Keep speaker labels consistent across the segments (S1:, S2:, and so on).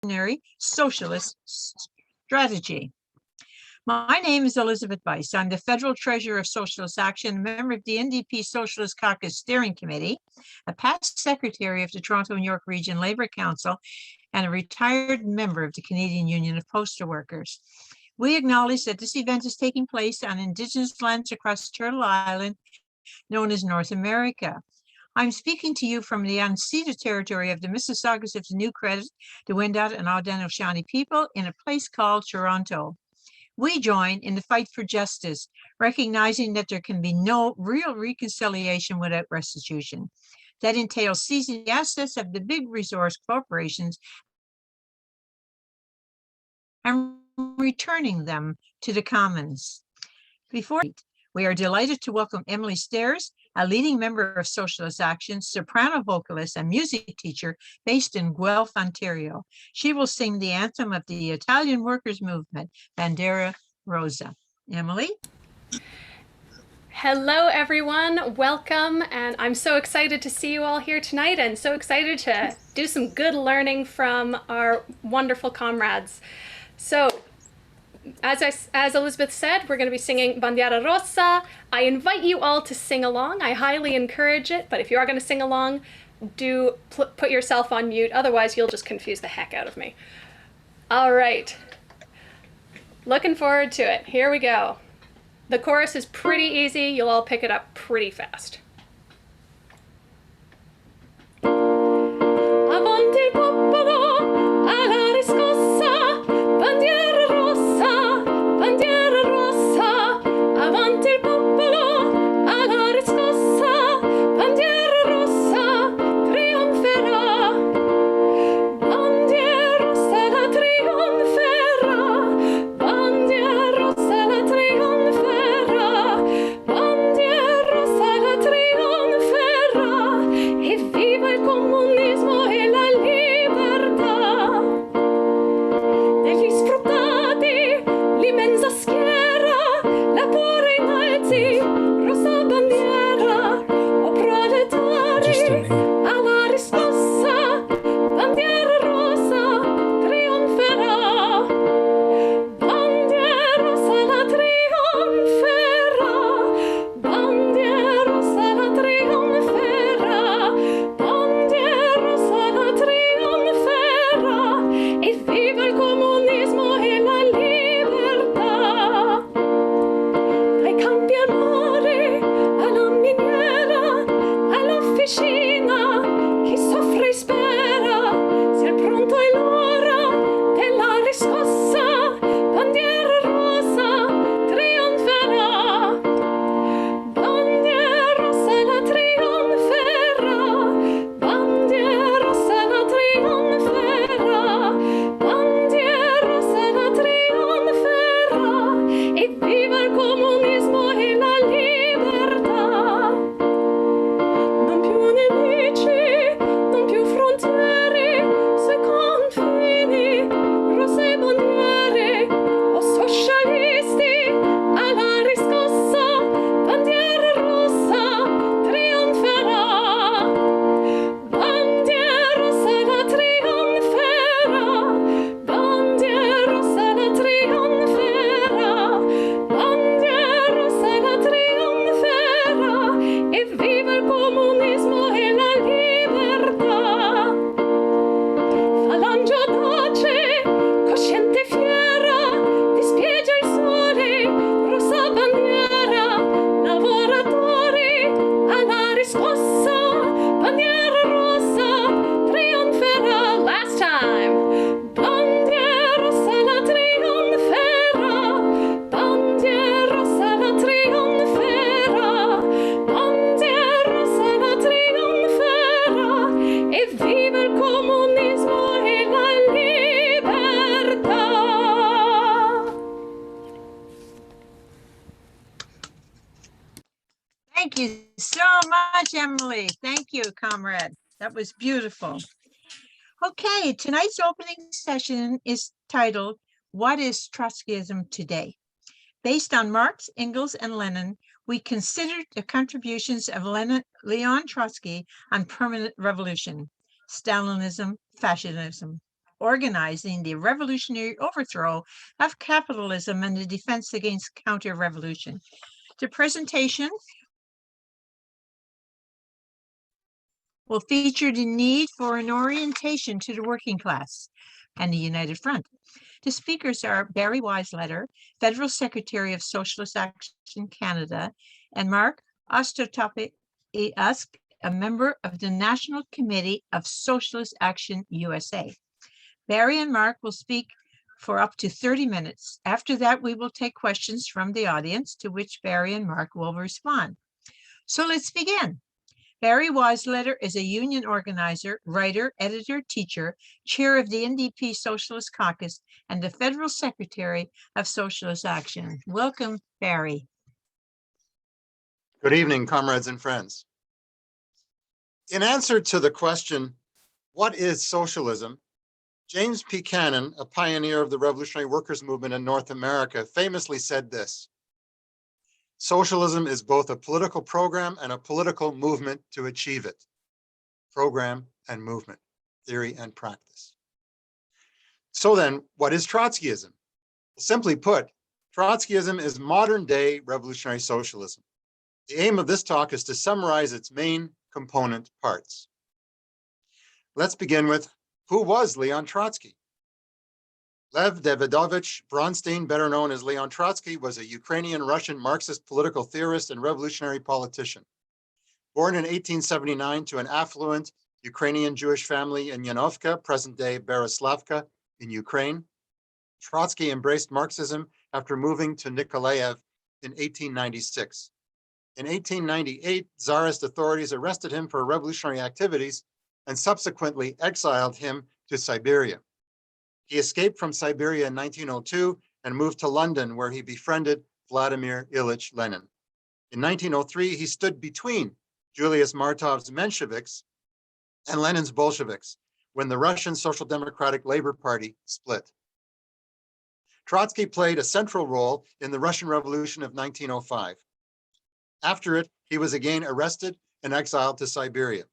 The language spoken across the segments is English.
S1: revolutionary socialist strategy. My name is Elizabeth Weiss. I'm the Federal Treasurer of Socialist Action, a member of the NDP Socialist Caucus Steering Committee, a past Secretary of the Toronto and York Region Labour Council, and a retired member of the Canadian Union of Postal Workers. We acknowledge that this event is taking place on Indigenous lands across Turtle Island, known as North America. I'm speaking to you from the unceded territory of the Mississaugas of the New Credit, the Wendat and Haudenosaunee people in a place called Toronto. We join in the fight for justice, recognizing that there can be no real reconciliation without restitution. That entails seizing the assets of the big resource corporations and returning them to the commons. We are delighted to welcome Emily Stairs, a leading member of Socialist Action, soprano vocalist, and music teacher based in Guelph, Ontario. She will sing the anthem of the Italian workers' movement, Bandera Rosa. Emily?
S2: Hello, everyone. Welcome. And I'm so excited to see you all here tonight and so excited to do some good learning from our wonderful comrades. So, as Elizabeth said, we're going to be singing Bandiera Rossa. I invite you all to sing along. I highly encourage it, but if you are going to sing along, do put yourself on mute. Otherwise, you'll just confuse the heck out of me. All right. Looking forward to it. Here we go. The chorus is pretty easy. You'll all pick it up pretty fast. Avanti il popolo alla riscossa, bandiera rossa, bandiera rossa. Avanti il popolo alla riscossa, bandiera rossa, trionferà. Bandiera rossa la trionferà, bandiera rossa la trionferà, bandiera rossa la trionferà. E viva il comunismo e la libertà degli sfruttati, l'immensa schiera, la pure innalzi, rossa bandiera, o proletari, alla riscossa, bandiera rossa, trionferà, bandiera rossa la trionferà, bandiera rossa la trionferà, bandiera rossa la trionferà, e viva il comunismo e la libertà. Dai campi al mare, alla miniera, all'officina, chi soffre e spera, sia pronto è l'ora della riscossa, bandiera rossa, trionferà, bandiera rossa la trionferà, bandiera rossa la trionferà, bandiera rossa la trionferà, e viva il comunismo e la libertà. Non più nemici, non più frontiere, sui confini, rosse bandiere, o socialisti, alla riscossa, bandiera rossa, trionferà, bandiera rossa la trionferà, bandiera rossa la trionferà, bandiera rossa la trionferà, e viva il comunismo e la libertà. Falange audace, cosciente fiera, dispiega il sole, rossa bandiera, lavoratori, alla riscossa, bandiera rossa, trionferà. Last time. Bandiera rossa la trionferà, bandiera rossa la trionferà, bandiera rossa la trionferà, e viva il comunismo e la libertà.
S1: Thank you so much, Emily. Thank you, comrade. That was beautiful. Okay, tonight's opening session is titled, What is Trotskyism Today? Based on Marx, Engels, and Lenin, we considered the contributions of Leon Trotsky on permanent revolution, Stalinism, fascism, organizing the revolutionary overthrow of capitalism and the defense against counter-revolution. The presentation will feature the need for an orientation to the working class and the United Front. The speakers are Barry Weisleder, Federal Secretary of Socialist Action Canada, and Mark Ostapiak, a member of the National Committee of Socialist Action USA. Barry and Mark will speak for up to 30 minutes. After that, we will take questions from the audience, to which Barry and Mark will respond. So let's begin. Barry Weisleder is a union organizer, writer, editor, teacher, chair of the NDP Socialist Caucus, and the Federal Secretary of Socialist Action. Welcome, Barry.
S3: Good evening, comrades and friends. In answer to the question, what is socialism? James P. Cannon, a pioneer of the revolutionary workers' movement in North America, famously said this: socialism is both a political program and a political movement to achieve it. Program and movement, theory and practice. So then, what is Trotskyism? Simply put, Trotskyism is modern-day revolutionary socialism. The aim of this talk is to summarize its main component parts. Let's begin with, who was Leon Trotsky? Lev Davidovich Bronstein, better known as Leon Trotsky, was a Ukrainian-Russian Marxist political theorist and revolutionary politician. Born in 1879 to an affluent Ukrainian Jewish family in Yanovka, present-day Beroslavka in Ukraine, Trotsky embraced Marxism after moving to Nikolaev in 1896. In 1898, Tsarist authorities arrested him for revolutionary activities and subsequently exiled him to Siberia. He escaped from Siberia in 1902 and moved to London, where he befriended Vladimir Ilyich Lenin. In 1903, he stood between Julius Martov's Mensheviks and Lenin's Bolsheviks when the Russian Social Democratic Labor Party split. Trotsky played a central role in the Russian Revolution of 1905. After it, he was again arrested and exiled to Siberia.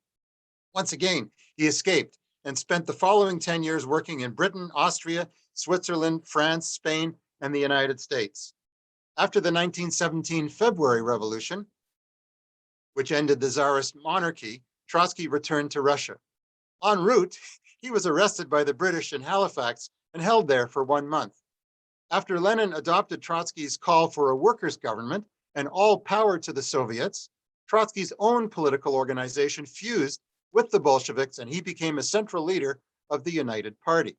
S3: Once again, he escaped and spent the following 10 years working in Britain, Austria, Switzerland, France, Spain, and the United States. After the 1917 February Revolution, which ended the Tsarist monarchy, Trotsky returned to Russia. En route, he was arrested by the British in Halifax and held there for 1 month. After Lenin adopted Trotsky's call for a workers' government and all power to the Soviets, Trotsky's own political organization fused with the Bolsheviks, and he became a central leader of the United Party.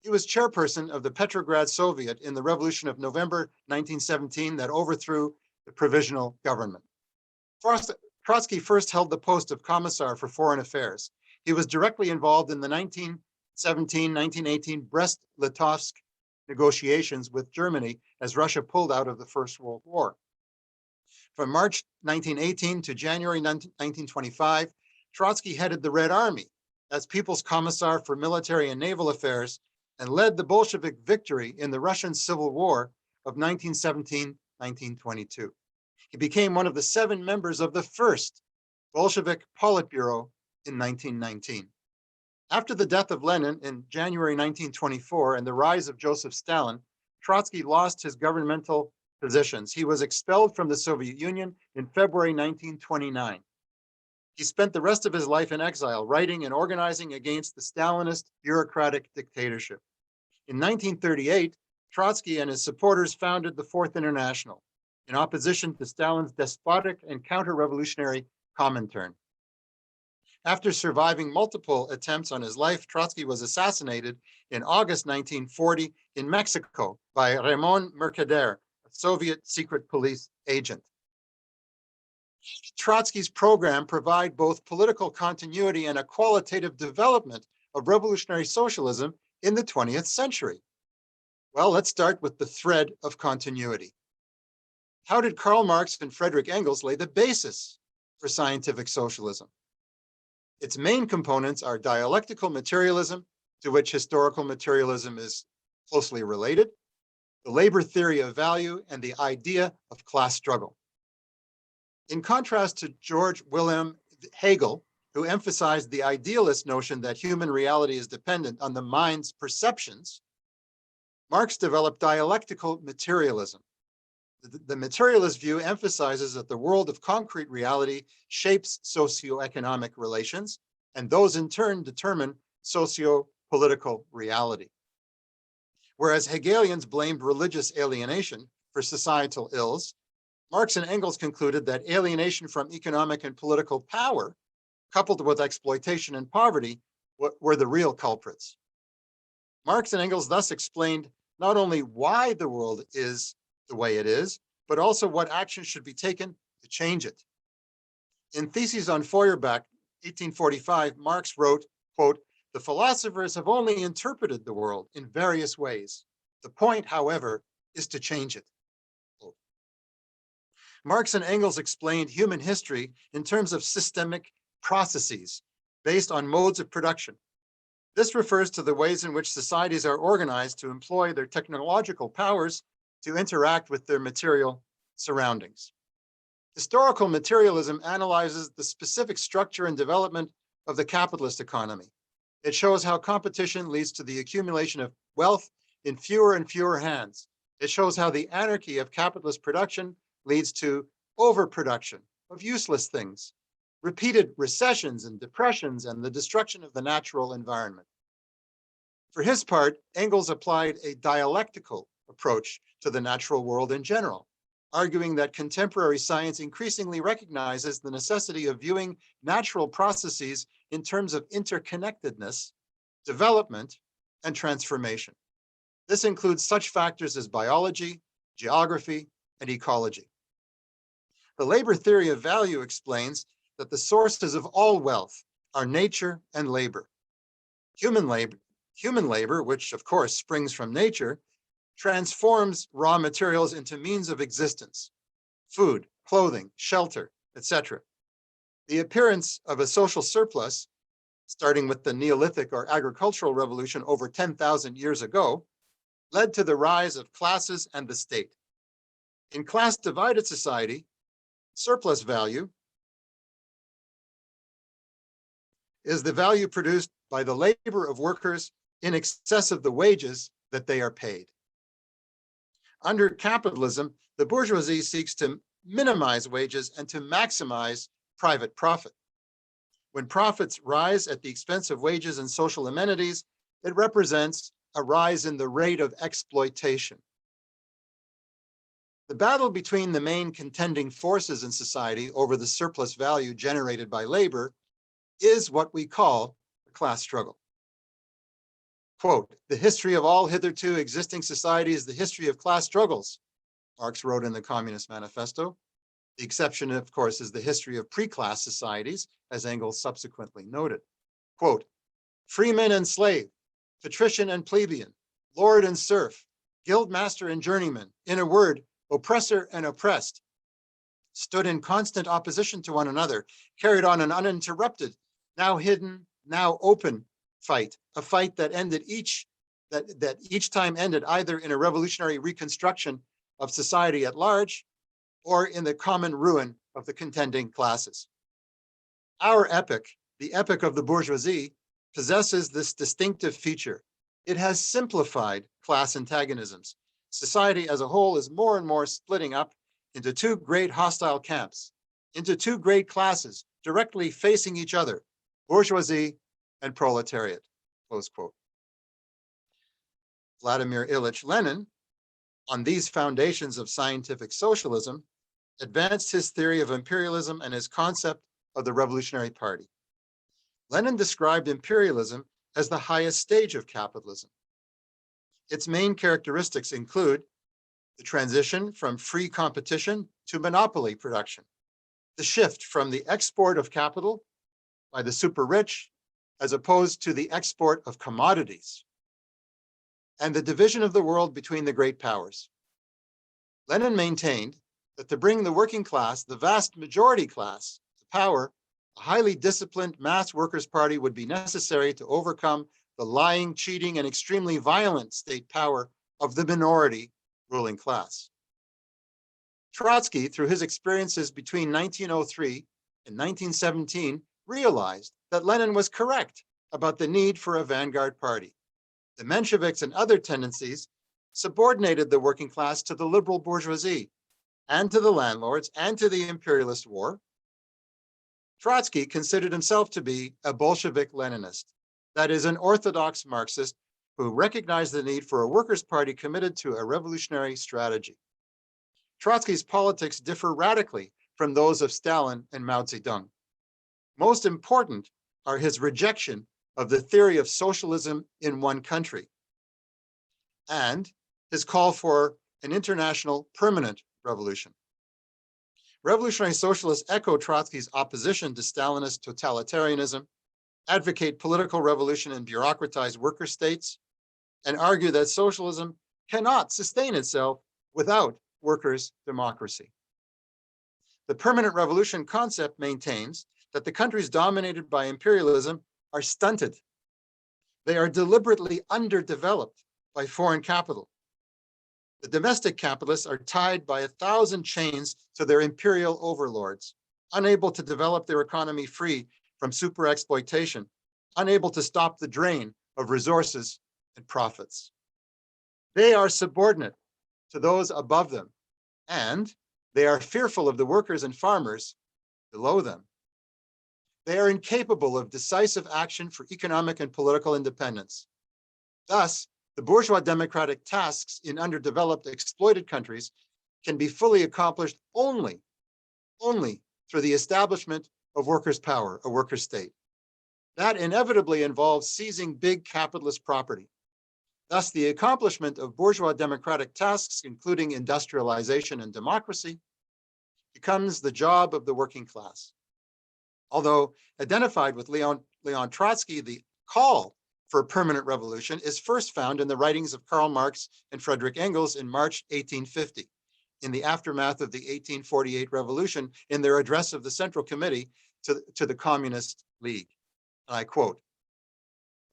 S3: He was chairperson of the Petrograd Soviet in the Revolution of November 1917 that overthrew the provisional government. Trotsky first held the post of Commissar for Foreign Affairs. He was directly involved in the 1917-1918 Brest-Litovsk negotiations with Germany as Russia pulled out of the First World War. From March 1918 to January 1925, Trotsky headed the Red Army as People's Commissar for Military and Naval Affairs and led the Bolshevik victory in the Russian Civil War of 1917-1922. He became one of the 7 members of the first Bolshevik Politburo in 1919. After the death of Lenin in January 1924 and the rise of Joseph Stalin, Trotsky lost his governmental positions. He was expelled from the Soviet Union in February 1929. He spent the rest of his life in exile, writing and organizing against the Stalinist bureaucratic dictatorship. In 1938, Trotsky and his supporters founded the Fourth International in opposition to Stalin's despotic and counter-revolutionary Comintern. After surviving multiple attempts on his life, Trotsky was assassinated in August 1940 in Mexico by Ramon Mercader, a Soviet secret police agent. Trotsky's program provide both political continuity and a qualitative development of revolutionary socialism in the 20th century. Well, let's start with the thread of continuity. How did Karl Marx and Friedrich Engels lay the basis for scientific socialism? Its main components are dialectical materialism, to which historical materialism is closely related, the labor theory of value, and the idea of class struggle. In contrast to George Wilhelm Hegel, who emphasized the idealist notion that human reality is dependent on the mind's perceptions, Marx developed dialectical materialism. The materialist view emphasizes that the world of concrete reality shapes socioeconomic relations, and those in turn determine socio-political reality. Whereas Hegelians blamed religious alienation for societal ills, Marx and Engels concluded that alienation from economic and political power, coupled with exploitation and poverty, were the real culprits. Marx and Engels thus explained not only why the world is the way it is, but also what action should be taken to change it. In Theses on Feuerbach, 1845, Marx wrote, quote, "The philosophers have only interpreted the world in various ways. The point, however, is to change it." Quote. Marx and Engels explained human history in terms of systemic processes based on modes of production. This refers to the ways in which societies are organized to employ their technological powers to interact with their material surroundings. Historical materialism analyzes the specific structure and development of the capitalist economy. It shows how competition leads to the accumulation of wealth in fewer and fewer hands. It shows how the anarchy of capitalist production leads to overproduction of useless things, repeated recessions and depressions, and the destruction of the natural environment. For his part, Engels applied a dialectical approach to the natural world in general, arguing that contemporary science increasingly recognizes the necessity of viewing natural processes in terms of interconnectedness, development, and transformation. This includes such factors as biology, geography, and ecology. The labor theory of value explains that the sources of all wealth are nature and labor. Human labor, which of course springs from nature, transforms raw materials into means of existence: food, clothing, shelter, etc. The appearance of a social surplus, starting with the Neolithic or agricultural revolution over 10,000 years ago, led to the rise of classes and the state. In class-divided society, surplus value is the value produced by the labor of workers in excess of the wages that they are paid. Under capitalism, the bourgeoisie seeks to minimize wages and to maximize private profit. When profits rise at the expense of wages and social amenities, it represents a rise in the rate of exploitation. The battle between the main contending forces in society over the surplus value generated by labor is what we call the class struggle. Quote, "The history of all hitherto existing society is the history of class struggles," Marx wrote in the Communist Manifesto. The exception, of course, is the history of pre-class societies, as Engels subsequently noted. Quote, "Freeman and slave, patrician and plebeian, lord and serf, guildmaster and journeyman, in a word, oppressor and oppressed, stood in constant opposition to one another, carried on an uninterrupted, now hidden, now open fight, a fight that ended each time ended either in a revolutionary reconstruction of society at large or in the common ruin of the contending classes. Our epoch, the epoch of the bourgeoisie, possesses this distinctive feature. It has simplified class antagonisms. Society as a whole is more and more splitting up into two great hostile camps, into two great classes directly facing each other, bourgeoisie and proletariat," close quote. Vladimir Ilyich Lenin, on these foundations of scientific socialism, advanced his theory of imperialism and his concept of the Revolutionary Party. Lenin described imperialism as the highest stage of capitalism. Its main characteristics include the transition from free competition to monopoly production, the shift from the export of capital by the super rich as opposed to the export of commodities, and the division of the world between the great powers. Lenin maintained that to bring the working class, the vast majority class, to power, a highly disciplined mass workers' party would be necessary to overcome the lying, cheating, and extremely violent state power of the minority ruling class. Trotsky, through his experiences between 1903 and 1917, realized that Lenin was correct about the need for a vanguard party. The Mensheviks and other tendencies subordinated the working class to the liberal bourgeoisie and to the landlords and to the imperialist war. Trotsky considered himself to be a Bolshevik Leninist, that is, an orthodox Marxist who recognized the need for a workers' party committed to a revolutionary strategy. Trotsky's politics differ radically from those of Stalin and Mao Zedong. Most important are his rejection of the theory of socialism in one country and his call for an international permanent revolution. Revolutionary socialists echo Trotsky's opposition to Stalinist totalitarianism, advocate political revolution in bureaucratized worker states, and argue that socialism cannot sustain itself without workers' democracy. The permanent revolution concept maintains that the countries dominated by imperialism are stunted. They are deliberately underdeveloped by foreign capital. The domestic capitalists are tied by 1,000 chains to their imperial overlords, unable to develop their economy free from super exploitation, unable to stop the drain of resources and profits. They are subordinate to those above them, and they are fearful of the workers and farmers below them. They are incapable of decisive action for economic and political independence. Thus, the bourgeois democratic tasks in underdeveloped, exploited countries can be fully accomplished only through the establishment of workers' power, a worker state. That inevitably involves seizing big capitalist property. Thus, the accomplishment of bourgeois democratic tasks, including industrialization and democracy, becomes the job of the working class. Although identified with Leon Trotsky, the call for a permanent revolution is first found in the writings of Karl Marx and Friedrich Engels in March 1850, in the aftermath of the 1848 revolution, in their address of the Central Committee to the Communist League. And I quote,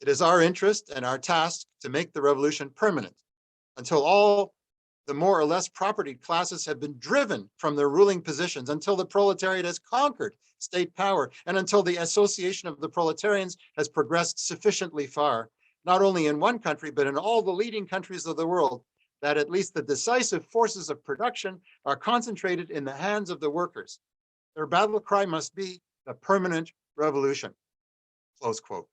S3: "It is our interest and our task to make the revolution permanent until all the more or less propertied classes have been driven from their ruling positions, until the proletariat has conquered state power, and until the association of the proletarians has progressed sufficiently far, not only in one country, but in all the leading countries of the world, that at least the decisive forces of production are concentrated in the hands of the workers. Their battle cry must be the permanent revolution." Close quote.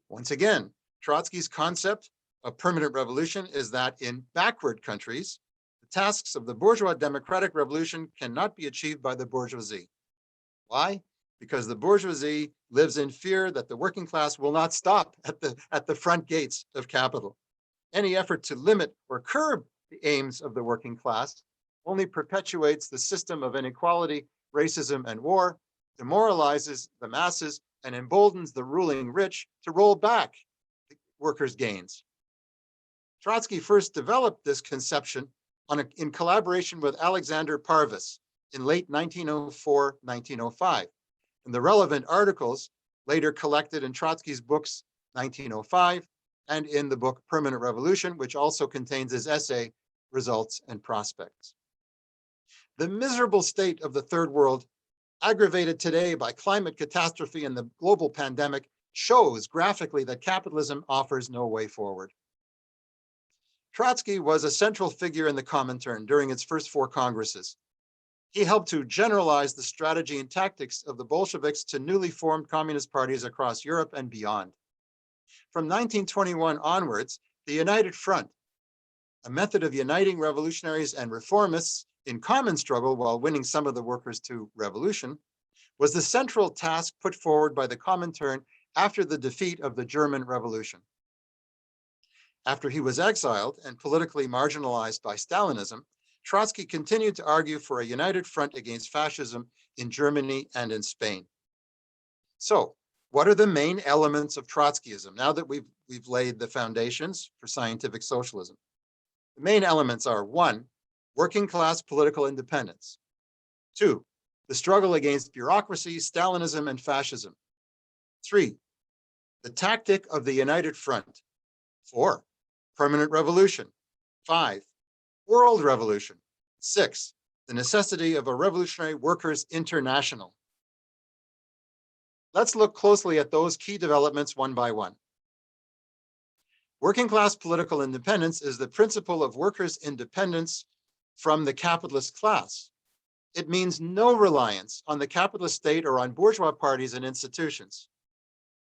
S3: Once again, Trotsky's concept of permanent revolution is that in backward countries, the tasks of the bourgeois democratic revolution cannot be achieved by the bourgeoisie. Why? Because the bourgeoisie lives in fear that the working class will not stop at the front gates of capital. Any effort to limit or curb the aims of the working class only perpetuates the system of inequality, racism, and war, demoralizes the masses, and emboldens the ruling rich to roll back the workers' gains. Trotsky first developed this conception in collaboration with Alexander Parvus in late 1904-1905. And the relevant articles later collected in Trotsky's books 1905 and in the book Permanent Revolution, which also contains his essay, Results and Prospects. The miserable state of the third world, aggravated today by climate catastrophe and the global pandemic, shows graphically that capitalism offers no way forward. Trotsky was a central figure in the Comintern during its first 4 Congresses. He helped to generalize the strategy and tactics of the Bolsheviks to newly formed communist parties across Europe and beyond. From 1921 onwards, the United Front, a method of uniting revolutionaries and reformists in common struggle while winning some of the workers to revolution, was the central task put forward by the Comintern after the defeat of the German Revolution. After he was exiled and politically marginalized by Stalinism, Trotsky continued to argue for a united front against fascism in Germany and in Spain. So, what are the main elements of Trotskyism now that we've laid the foundations for scientific socialism? The main elements are: 1, working class political independence; 2, the struggle against bureaucracy, Stalinism, and fascism; 3, the tactic of the united front; 4, permanent revolution; 5, world revolution; 6, the necessity of a revolutionary workers' international. Let's look closely at those key developments one by one. Working class political independence is the principle of workers' independence from the capitalist class. It means no reliance on the capitalist state or on bourgeois parties and institutions.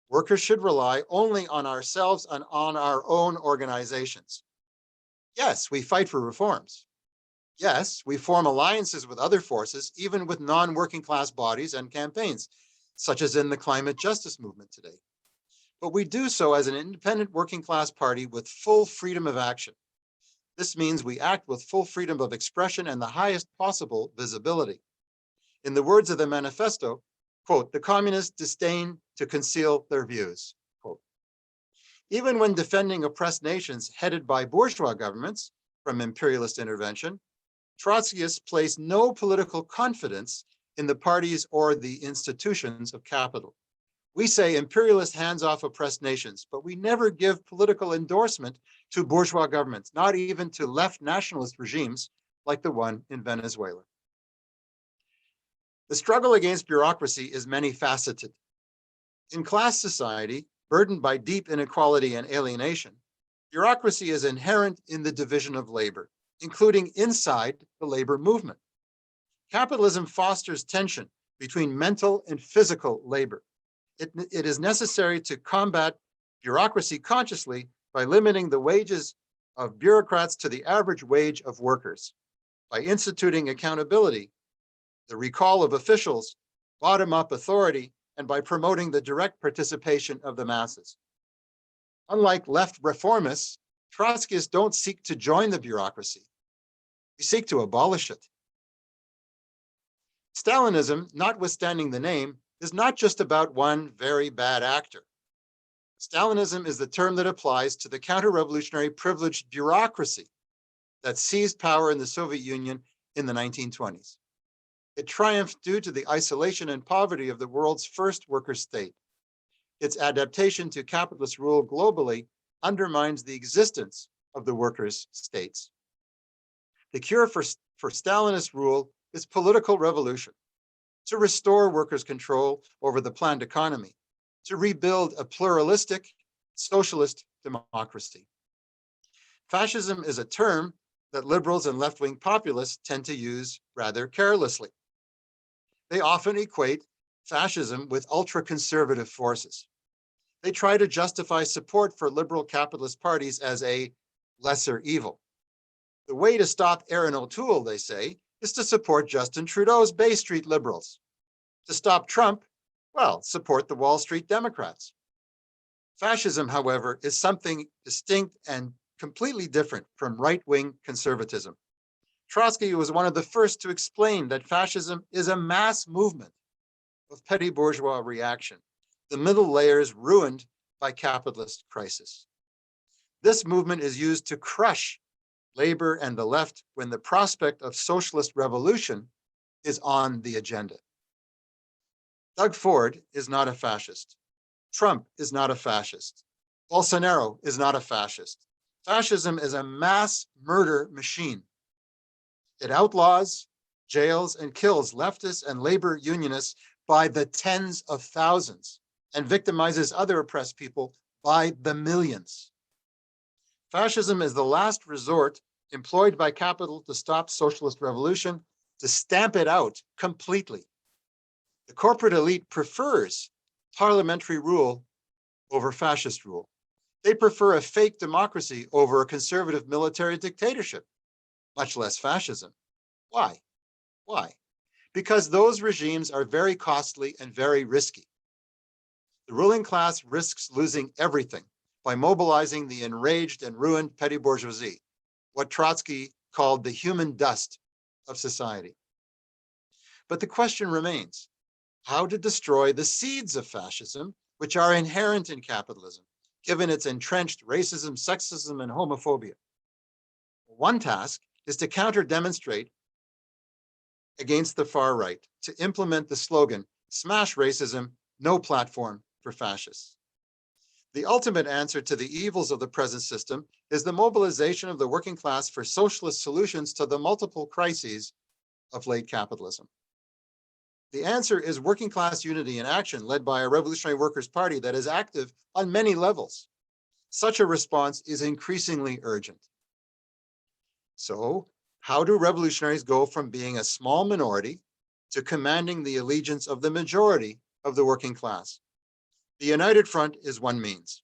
S3: Workers should rely only on ourselves and on our own organizations. Yes, we fight for reforms. Yes, we form alliances with other forces, even with non-working class bodies and campaigns, such as in the climate justice movement today. But we do so as an independent working class party with full freedom of action. This means we act with full freedom of expression and the highest possible visibility. In the words of the manifesto, quote, the communists disdain to conceal their views, quote. Even when defending oppressed nations headed by bourgeois governments from imperialist intervention, Trotskyists place no political confidence in the parties or the institutions of capital. We say imperialist hands off oppressed nations, but we never give political endorsement to bourgeois governments, not even to left nationalist regimes like the one in Venezuela. The struggle against bureaucracy is many faceted. In class society, burdened by deep inequality and alienation, bureaucracy is inherent in the division of labor, including inside the labor movement. Capitalism fosters tension between mental and physical labor. It is necessary to combat bureaucracy consciously by limiting the wages of bureaucrats to the average wage of workers, by instituting accountability, the recall of officials, bottom-up authority, and by promoting the direct participation of the masses. Unlike left reformists, Trotskyists don't seek to join the bureaucracy. We seek to abolish it. Stalinism, notwithstanding the name, is not just about one very bad actor. Stalinism is the term that applies to the counter-revolutionary privileged bureaucracy that seized power in the Soviet Union in the 1920s. It triumphed due to the isolation and poverty of the world's first worker state. Its adaptation to capitalist rule globally undermines the existence of the workers' states. The cure for Stalinist rule is political revolution, to restore workers' control over the planned economy, to rebuild a pluralistic socialist democracy. Fascism is a term that liberals and left-wing populists tend to use rather carelessly. They often equate fascism with ultra-conservative forces. They try to justify support for liberal capitalist parties as a lesser evil. The way to stop Erin O'Toole, they say, is to support Justin Trudeau's Bay Street liberals. To stop Trump, well, support the Wall Street Democrats. Fascism, however, is something distinct and completely different from right-wing conservatism. Trotsky was one of the first to explain that fascism is a mass movement of petty bourgeois reaction, the middle layers ruined by capitalist crisis. This movement is used to crush labor and the left when the prospect of socialist revolution is on the agenda. Doug Ford is not a fascist. Trump is not a fascist. Bolsonaro is not a fascist. Fascism is a mass murder machine. It outlaws, jails, and kills leftists and labor unionists by the tens of thousands and victimizes other oppressed people by the millions. Fascism is the last resort employed by capital to stop socialist revolution, to stamp it out completely. The corporate elite prefers parliamentary rule over fascist rule. They prefer a fake democracy over a conservative military dictatorship, much less fascism. Why? Why? Because those regimes are very costly and very risky. The ruling class risks losing everything by mobilizing the enraged and ruined petty bourgeoisie, what Trotsky called the human dust of society. But the question remains, how to destroy the seeds of fascism, which are inherent in capitalism, given its entrenched racism, sexism, and homophobia? One task is to counter-demonstrate against the far right, to implement the slogan, smash racism, no platform for fascists. The ultimate answer to the evils of the present system is the mobilization of the working class for socialist solutions to the multiple crises of late capitalism. The answer is working class unity in action led by a Revolutionary Workers' Party that is active on many levels. Such a response is increasingly urgent. So, how do revolutionaries go from being a small minority to commanding the allegiance of the majority of the working class? The United Front is one means.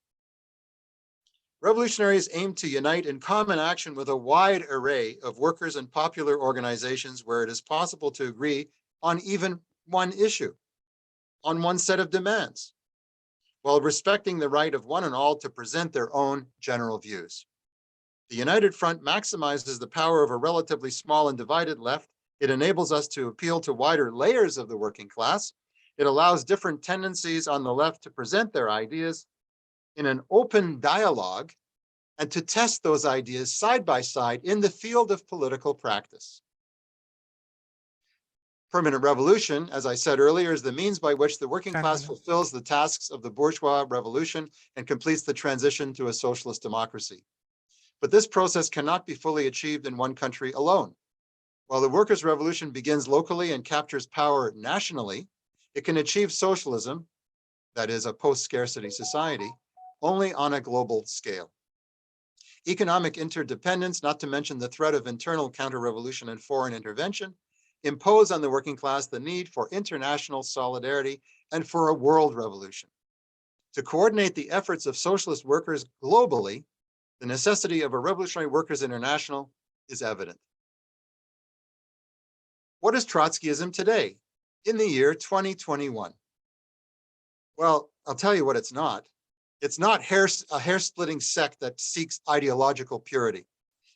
S3: Revolutionaries aim to unite in common action with a wide array of workers and popular organizations where it is possible to agree on even one issue, on one set of demands, while respecting the right of one and all to present their own general views. The United Front maximizes the power of a relatively small and divided left. It enables us to appeal to wider layers of the working class. It allows different tendencies on the left to present their ideas in an open dialogue and to test those ideas side by side in the field of political practice. Permanent revolution, as I said earlier, is the means by which the working class fulfills the tasks of the bourgeois revolution and completes the transition to a socialist democracy. But this process cannot be fully achieved in one country alone. While the workers' revolution begins locally and captures power nationally, it can achieve socialism, that is a post-scarcity society, only on a global scale. Economic interdependence, not to mention the threat of internal counter-revolution and foreign intervention, impose on the working class the need for international solidarity and for a world revolution. To coordinate the efforts of socialist workers globally, the necessity of a Revolutionary Workers' International is evident. What is Trotskyism today, in the year 2021? Well, I'll tell you what it's not. It's not a hair-splitting sect that seeks ideological purity.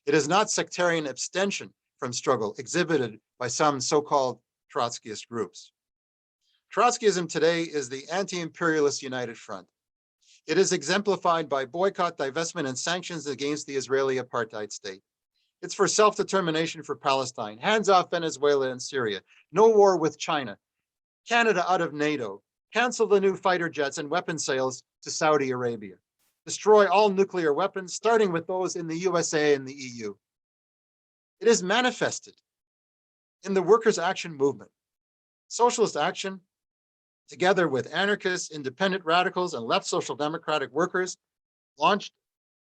S3: It is not sectarian abstention from struggle exhibited by some so-called Trotskyist groups. Trotskyism today is the anti-imperialist United Front. It is exemplified by boycott, divestment, and sanctions against the Israeli apartheid state. It's for self-determination for Palestine, hands off Venezuela and Syria, no war with China, Canada out of NATO, cancel the new fighter jets and weapon sales to Saudi Arabia, destroy all nuclear weapons, starting with those in the USA and the EU. It is manifested in the workers' action movement. Socialist action, together with anarchists, independent radicals, and left social democratic workers, launched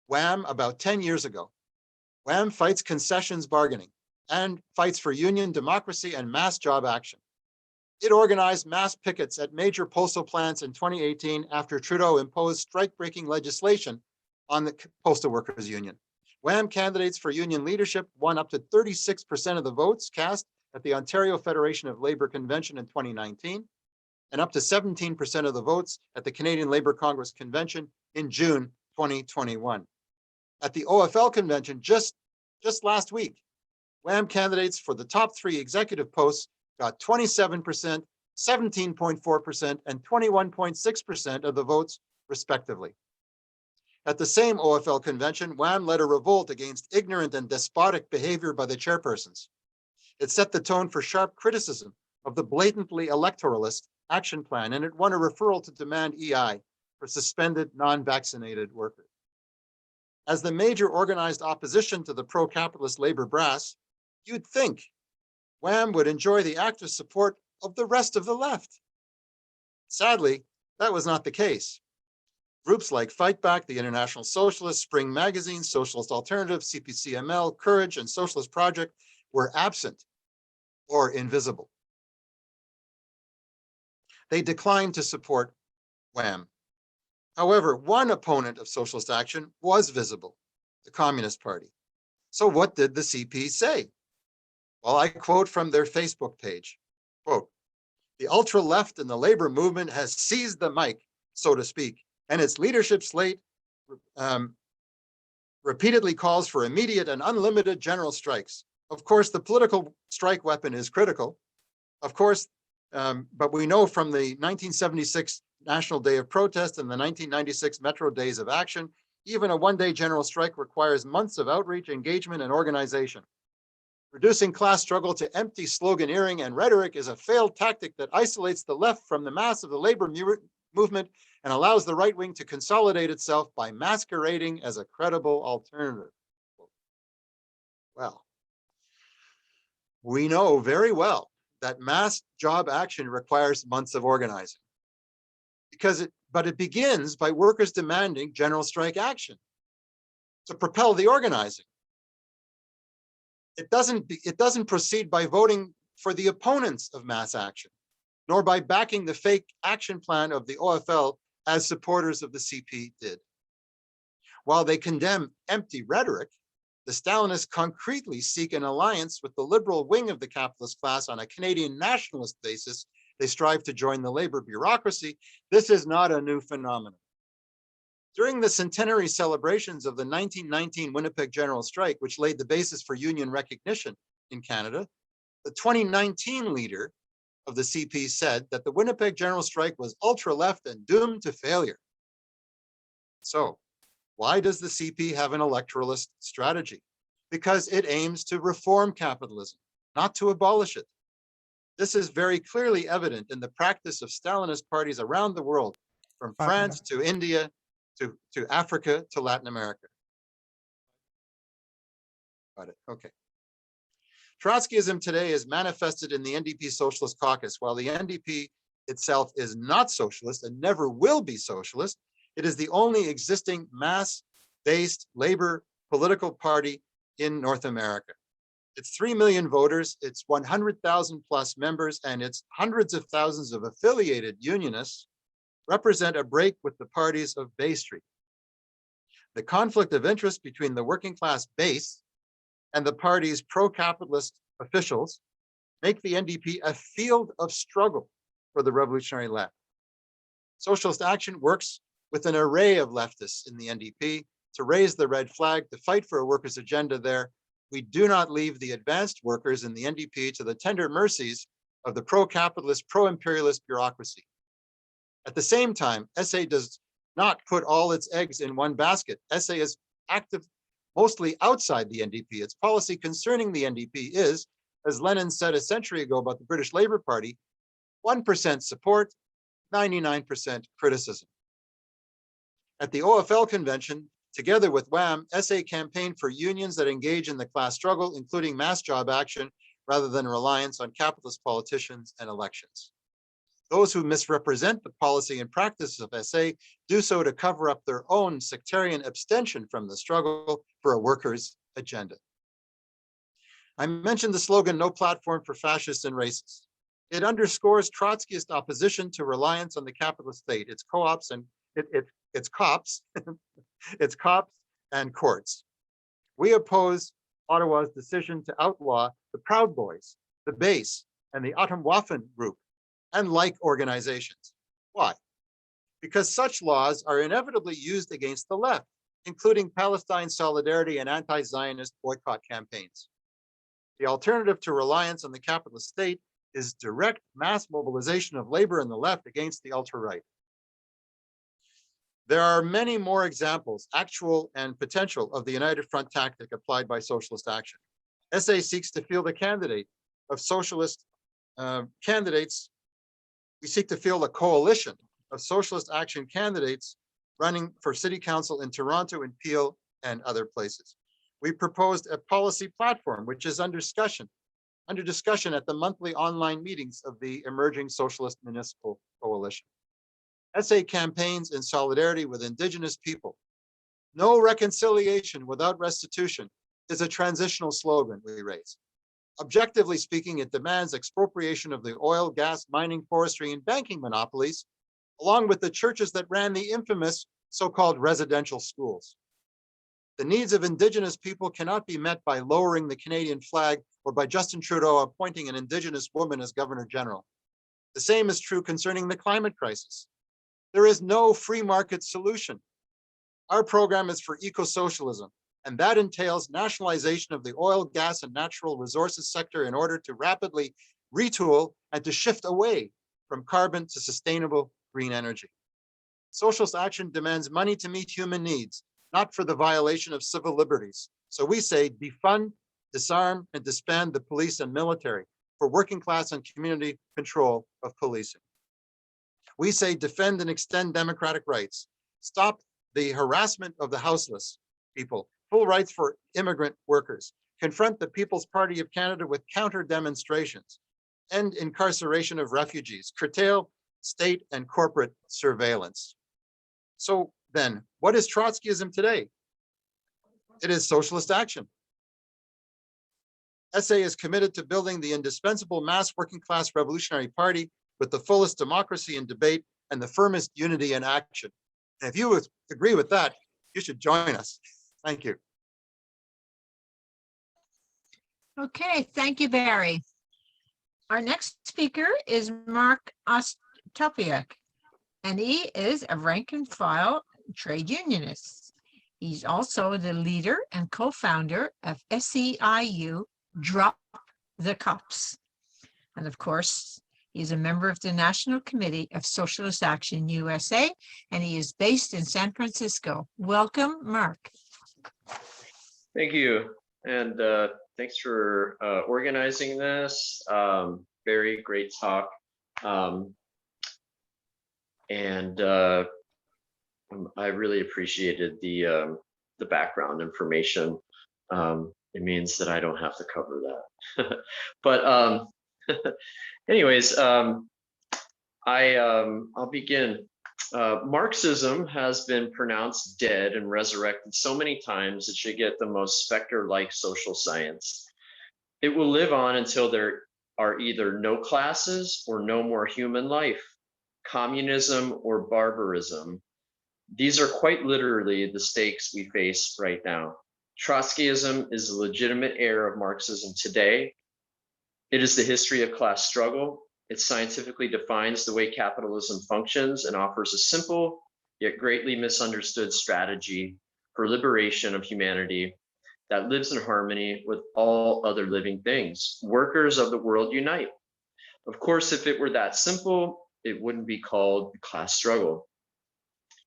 S3: WHAM about 10 years ago. WHAM fights concessions bargaining and fights for union democracy and mass job action. It organized mass pickets at major postal plants in 2018 after Trudeau imposed strike-breaking legislation on the postal workers union. WHAM candidates for union leadership won up to 36% of the votes cast at the Ontario Federation of Labor Convention in 2019, and up to 17% of the votes at the Canadian Labour Congress Convention in June 2021. At the OFL convention just last week, WHAM candidates for the top 3 executive posts got 27%, 17.4%, and 21.6% of the votes, respectively. At the same OFL convention, WHAM led a revolt against ignorant and despotic behavior by the chairpersons. It set the tone for sharp criticism of the blatantly electoralist action plan, and it won a referral to demand EI for suspended non-vaccinated workers. As the major organized opposition to the pro-capitalist labor brass, you'd think WHAM would enjoy the active support of the rest of the left. Sadly, that was not the case. Groups like Fight Back, the International Socialist, Spring Magazine, Socialist Alternative, CPCML, Courage, and Socialist Project were absent or invisible. They declined to support WHAM. However, one opponent of socialist action was visible, the Communist Party. So what did the CP say? Well, I quote from their Facebook page, quote, "The ultra-left in the labor movement has seized the mic, so to speak, and its leadership slate repeatedly calls for immediate and unlimited general strikes. Of course, the political strike weapon is critical. Of course, but we know from the 1976 National Day of Protest and the 1996 Metro Days of Action, even a one-day general strike requires months of outreach, engagement, and organization. Reducing class struggle to empty sloganeering and rhetoric is a failed tactic that isolates the left from the mass of the labor movement and allows the right wing to consolidate itself by masquerading as a credible alternative." Well, we know very well that mass job action requires months of organizing but it begins by workers demanding general strike action to propel the organizing. It doesn't proceed by voting for the opponents of mass action, nor by backing the fake action plan of the OFL as supporters of the CP did. While they condemn empty rhetoric, the Stalinists concretely seek an alliance with the liberal wing of the capitalist class on a Canadian nationalist basis. They strive to join the labor bureaucracy. This is not a new phenomenon. During the centenary celebrations of the 1919 Winnipeg General Strike, which laid the basis for union recognition in Canada, the 2019 leader of the CP said that the Winnipeg General Strike was ultra-left and doomed to failure. So, why does the CP have an electoralist strategy? Because it aims to reform capitalism, not to abolish it. This is very clearly evident in the practice of Stalinist parties around the world, from France to India, to Africa, to Latin America. Got it, okay. Trotskyism today is manifested in the NDP Socialist Caucus. While the NDP itself is not socialist and never will be socialist, it is the only existing mass-based labor political party in North America. It's 3 million voters, it's 100,000 plus members, and its hundreds of thousands of affiliated unionists represent a break with the parties of Bay Street. The conflict of interest between the working class base and the party's pro-capitalist officials make the NDP a field of struggle for the revolutionary left. Socialist Action works with an array of leftists in the NDP to raise the red flag, to fight for a workers' agenda there. We do not leave the advanced workers in the NDP to the tender mercies of the pro-capitalist, pro-imperialist bureaucracy. At the same time, SA does not put all its eggs in one basket. SA is active mostly outside the NDP. Its policy concerning the NDP is, as Lenin said a century ago about the British Labour Party, 1% support, 99% criticism. At the OFL convention, together with WAM, SA campaigned for unions that engage in the class struggle, including mass job action, rather than reliance on capitalist politicians and elections. Those who misrepresent the policy and practice of SA do so to cover up their own sectarian abstention from the struggle for a workers' agenda. I mentioned the slogan, "No platform for fascists and racists." It underscores Trotskyist opposition to reliance on the capitalist state, its co-ops and its cops, its cops and courts. We oppose Ottawa's decision to outlaw the Proud Boys, the Base, and the Atomwaffen group, and like organizations. Why? Because such laws are inevitably used against the left, including Palestine solidarity and anti-Zionist boycott campaigns. The alternative to reliance on the capitalist state is direct mass mobilization of labor in the left against the ultra-right. There are many more examples, actual and potential, of the United Front tactic applied by Socialist Action. SA seeks to field a candidate of socialist candidates. We seek to field a coalition of Socialist Action candidates running for city council in Toronto and Peel and other places. We proposed a policy platform, which is under discussion at the monthly online meetings of the emerging Socialist Municipal Coalition. SA campaigns in solidarity with Indigenous people. No reconciliation without restitution is a transitional slogan we raise. Objectively speaking, it demands expropriation of the oil, gas, mining, forestry, and banking monopolies, along with the churches that ran the infamous so-called residential schools. The needs of Indigenous people cannot be met by lowering the Canadian flag or by Justin Trudeau appointing an Indigenous woman as Governor General. The same is true concerning the climate crisis. There is no free market solution. Our program is for eco-socialism, and that entails nationalization of the oil, gas, and natural resources sector in order to rapidly retool and to shift away from carbon to sustainable green energy. Socialist Action demands money to meet human needs, not for the violation of civil liberties. So we say defund, disarm, and disband the police and military for working class and community control of policing. We say defend and extend democratic rights, stop the harassment of the houseless people, full rights for immigrant workers, confront the People's Party of Canada with counter demonstrations, end incarceration of refugees, curtail state and corporate surveillance. So then, what is Trotskyism today? It is socialist action. SA is committed to building the indispensable mass working class revolutionary party with the fullest democracy and debate and the firmest unity in action. And if you agree with that, you should join us. Thank you.
S1: Okay, thank you, Barry. Our next speaker is Mark Ostapiak, and he is a rank and file trade unionist. He's also the leader and co-founder of SEIU Drop the Cops. And of course, he's a member of the National Committee of Socialist Action USA, and he is based in San Francisco. Welcome, Mark.
S4: Thank you. And thanks for organizing this. Very great talk. I really appreciated the background information. It means that I don't have to cover that. But anyways, I'll begin. Marxism has been pronounced dead and resurrected so many times it should get the most specter-like social science. It will live on until there are either no classes or no more human life, communism or barbarism. These are quite literally the stakes we face right now. Trotskyism is a legitimate heir of Marxism today. It is the history of class struggle. It scientifically defines the way capitalism functions and offers a simple yet greatly misunderstood strategy for liberation of humanity that lives in harmony with all other living things. Workers of the world unite. Of course, if it were that simple, it wouldn't be called class struggle.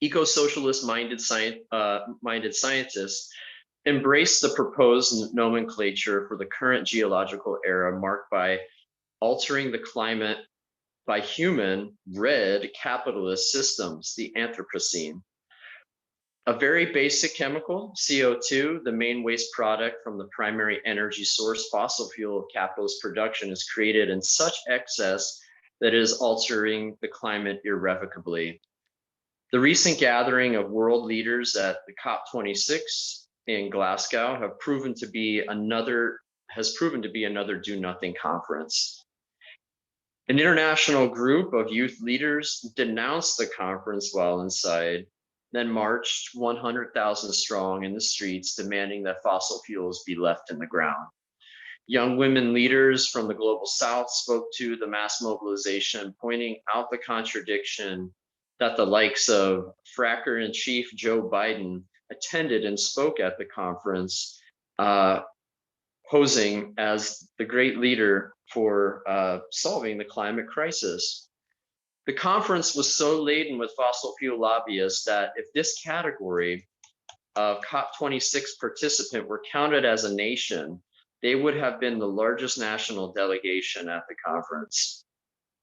S4: Eco-socialist minded scientists embrace the proposed nomenclature for the current geological era marked by altering the climate by human red capitalist systems, the Anthropocene. A very basic chemical, CO2, the main waste product from the primary energy source, fossil fuel of capitalist production, is created in such excess that it is altering the climate irrevocably. The recent gathering of world leaders at the COP26 in Glasgow has proven to be another do-nothing conference. An international group of youth leaders denounced the conference while inside, then marched 100,000 strong in the streets, demanding that fossil fuels be left in the ground. Young women leaders from the global south spoke to the mass mobilization, pointing out the contradiction that the likes of fracker-in-chief Joe Biden attended and spoke at the conference, posing as the great leader for solving the climate crisis. The conference was so laden with fossil fuel lobbyists that if this category of COP26 participant were counted as a nation, they would have been the largest national delegation at the conference.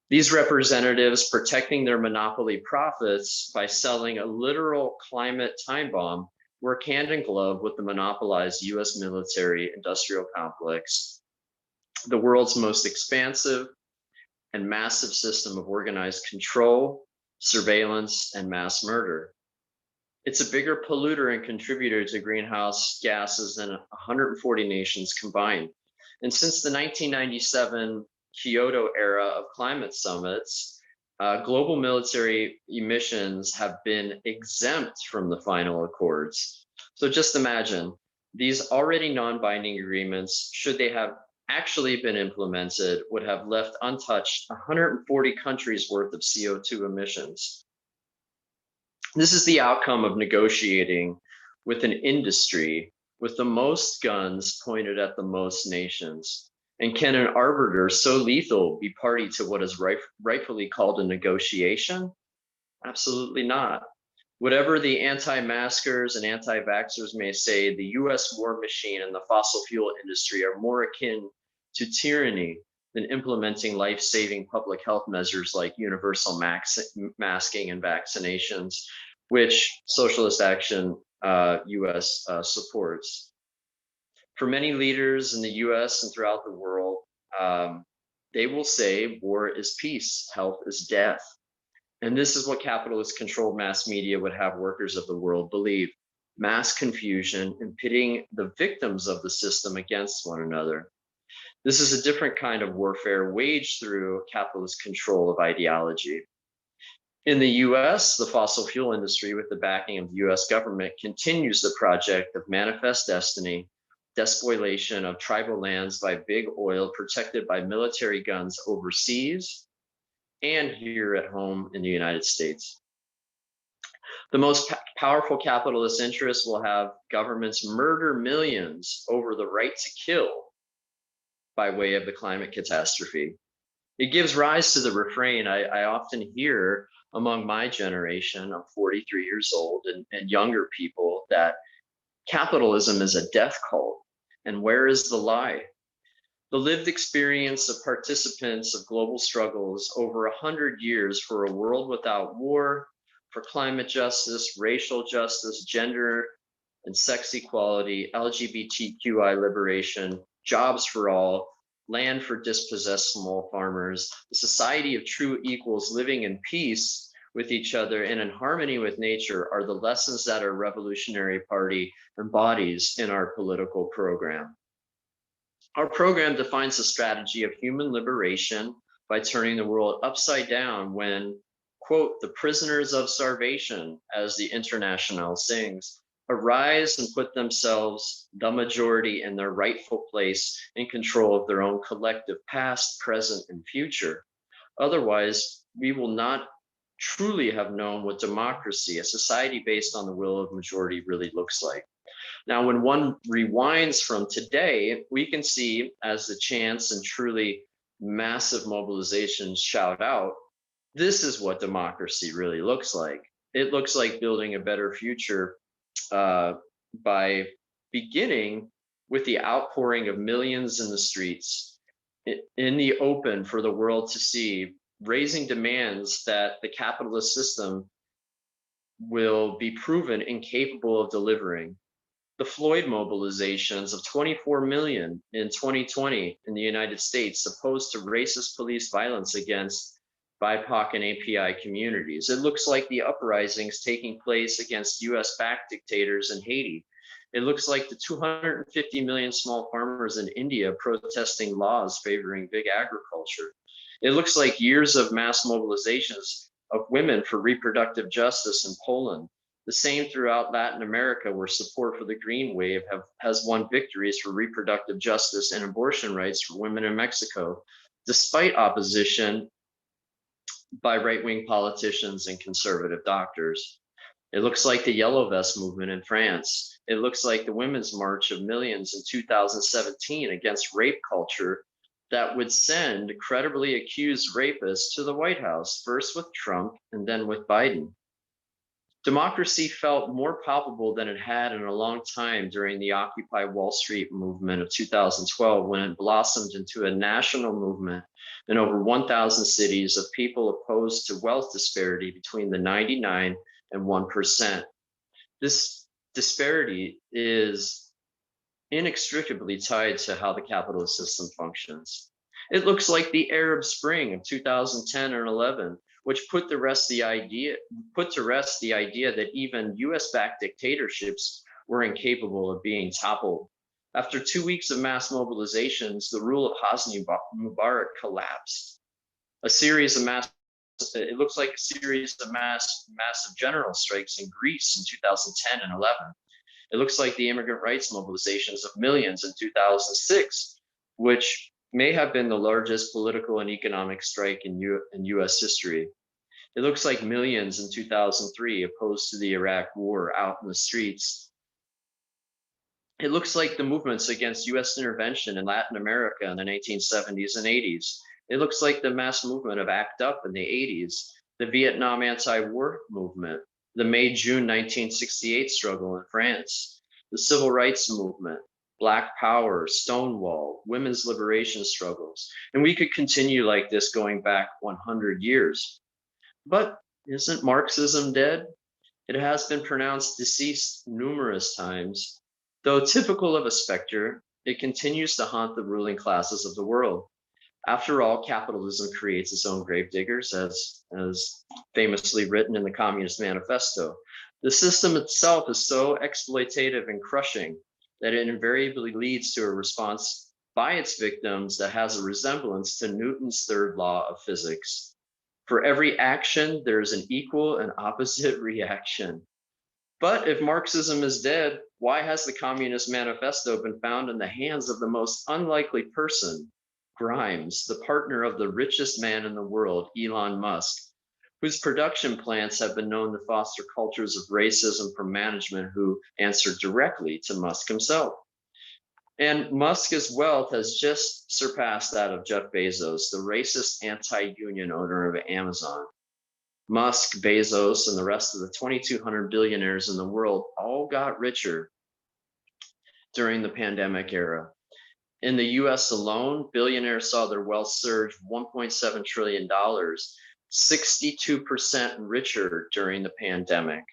S4: These representatives, protecting their monopoly profits by selling a literal climate time bomb, work hand in glove with the monopolized US military industrial complex, the world's most expansive and massive system of organized control, surveillance, and mass murder. It's a bigger polluter and contributor to greenhouse gases than 140 nations combined. And since the 1997 Kyoto era of climate summits, global military emissions have been exempt from the final accords. So just imagine, these already non-binding agreements, should they have actually been implemented, would have left untouched 140 countries worth of CO2 emissions. This is the outcome of negotiating with an industry with the most guns pointed at the most nations. And can an arbiter so lethal be party to what is rightfully called a negotiation? Absolutely not. Whatever the anti-maskers and anti-vaxxers may say, the US war machine and the fossil fuel industry are more akin to tyranny than implementing life-saving public health measures like universal masking and vaccinations, which Socialist Action US supports. For many leaders in the US and throughout the world, They will say war is peace, health is death. And this is what capitalist controlled mass media would have workers of the world believe: mass confusion and pitting the victims of the system against one another. This is a different kind of warfare waged through capitalist control of ideology. In the US, the fossil fuel industry, with the backing of the US government, continues the project of manifest destiny, despoliation of tribal lands by big oil, protected by military guns overseas and here at home in the United States. The most powerful capitalist interests will have governments murder millions over the right to kill by way of the climate catastrophe. It gives rise to the refrain I often hear among my generation. I'm 43 years old, and younger people, that capitalism is a death cult. And where is the lie? The lived experience of participants of global struggles over 100 years for a world without war, for climate justice, racial justice, gender and sex equality, LGBTQI liberation, jobs for all, land for dispossessed small farmers, the society of true equals living in peace with each other and in harmony with nature, are the lessons that our Revolutionary Party embodies in our political program. Our program defines a strategy of human liberation by turning the world upside down when, quote, the prisoners of starvation, as the International sings, arise and put themselves, the majority, in their rightful place in control of their own collective past, present, and future. Otherwise, we will not truly have known what democracy, a society based on the will of majority, really looks like. Now, when one rewinds from today, we can see, as the chants and truly massive mobilizations shout out, this is what democracy really looks like. It looks like building a better future by beginning with the outpouring of millions in the streets, in the open for the world to see, raising demands that the capitalist system will be proven incapable of delivering. The Floyd mobilizations of 24 million in 2020 in the United States opposed to racist police violence against BIPOC and API communities. It looks like the uprisings taking place against US-backed dictators in Haiti. It looks like the 250 million small farmers in India protesting laws favoring big agriculture. It looks like years of mass mobilizations of women for reproductive justice in Poland. The same throughout Latin America, where support for the Green Wave has won victories for reproductive justice and abortion rights for women in Mexico, despite opposition by right-wing politicians and conservative doctors. It looks like the Yellow Vest movement in France. It looks like the Women's March of Millions in 2017 against rape culture that would send credibly accused rapists to the White House, first with Trump and then with Biden. Democracy felt more palpable than it had in a long time during the Occupy Wall Street movement of 2012, when it blossomed into a national movement in over 1,000 cities of people opposed to wealth disparity between the 99 and 1%. This disparity is inextricably tied to how the capitalist system functions. It looks like the Arab Spring of 2010 and 11, which put to rest the idea that even US-backed dictatorships were incapable of being toppled. After 2 weeks of mass mobilizations, the rule of Hosni Mubarak collapsed. It looks like a series of massive general strikes in Greece in 2010 and 11. It looks like the immigrant rights mobilizations of millions in 2006, which may have been the largest political and economic strike in US history. It looks like millions in 2003 opposed to the Iraq war out in the streets. It looks like the movements against US intervention in Latin America in the 1970s and 80s. It looks like the mass movement of ACT UP in the 80s, the Vietnam anti-war movement, the May-June 1968 struggle in France, the civil rights movement, Black Power, Stonewall, women's liberation struggles. And we could continue like this going back 100 years. But isn't Marxism dead? It has been pronounced deceased numerous times. Though typical of a specter, it continues to haunt the ruling classes of the world. After all, capitalism creates its own gravediggers, as famously written in the Communist Manifesto. The system itself is so exploitative and crushing that it invariably leads to a response by its victims that has a resemblance to Newton's third law of physics. For every action, there is an equal and opposite reaction. But if Marxism is dead, why has the Communist Manifesto been found in the hands of the most unlikely person, Grimes, the partner of the richest man in the world, Elon Musk, whose production plants have been known to foster cultures of racism from management who answer directly to Musk himself? And Musk's wealth has just surpassed that of Jeff Bezos, the racist anti-union owner of Amazon. Musk, Bezos, and the rest of the 2,200 billionaires in the world all got richer during the pandemic era. In the US alone, billionaires saw their wealth surge $1.7 trillion, 62% richer during the pandemic.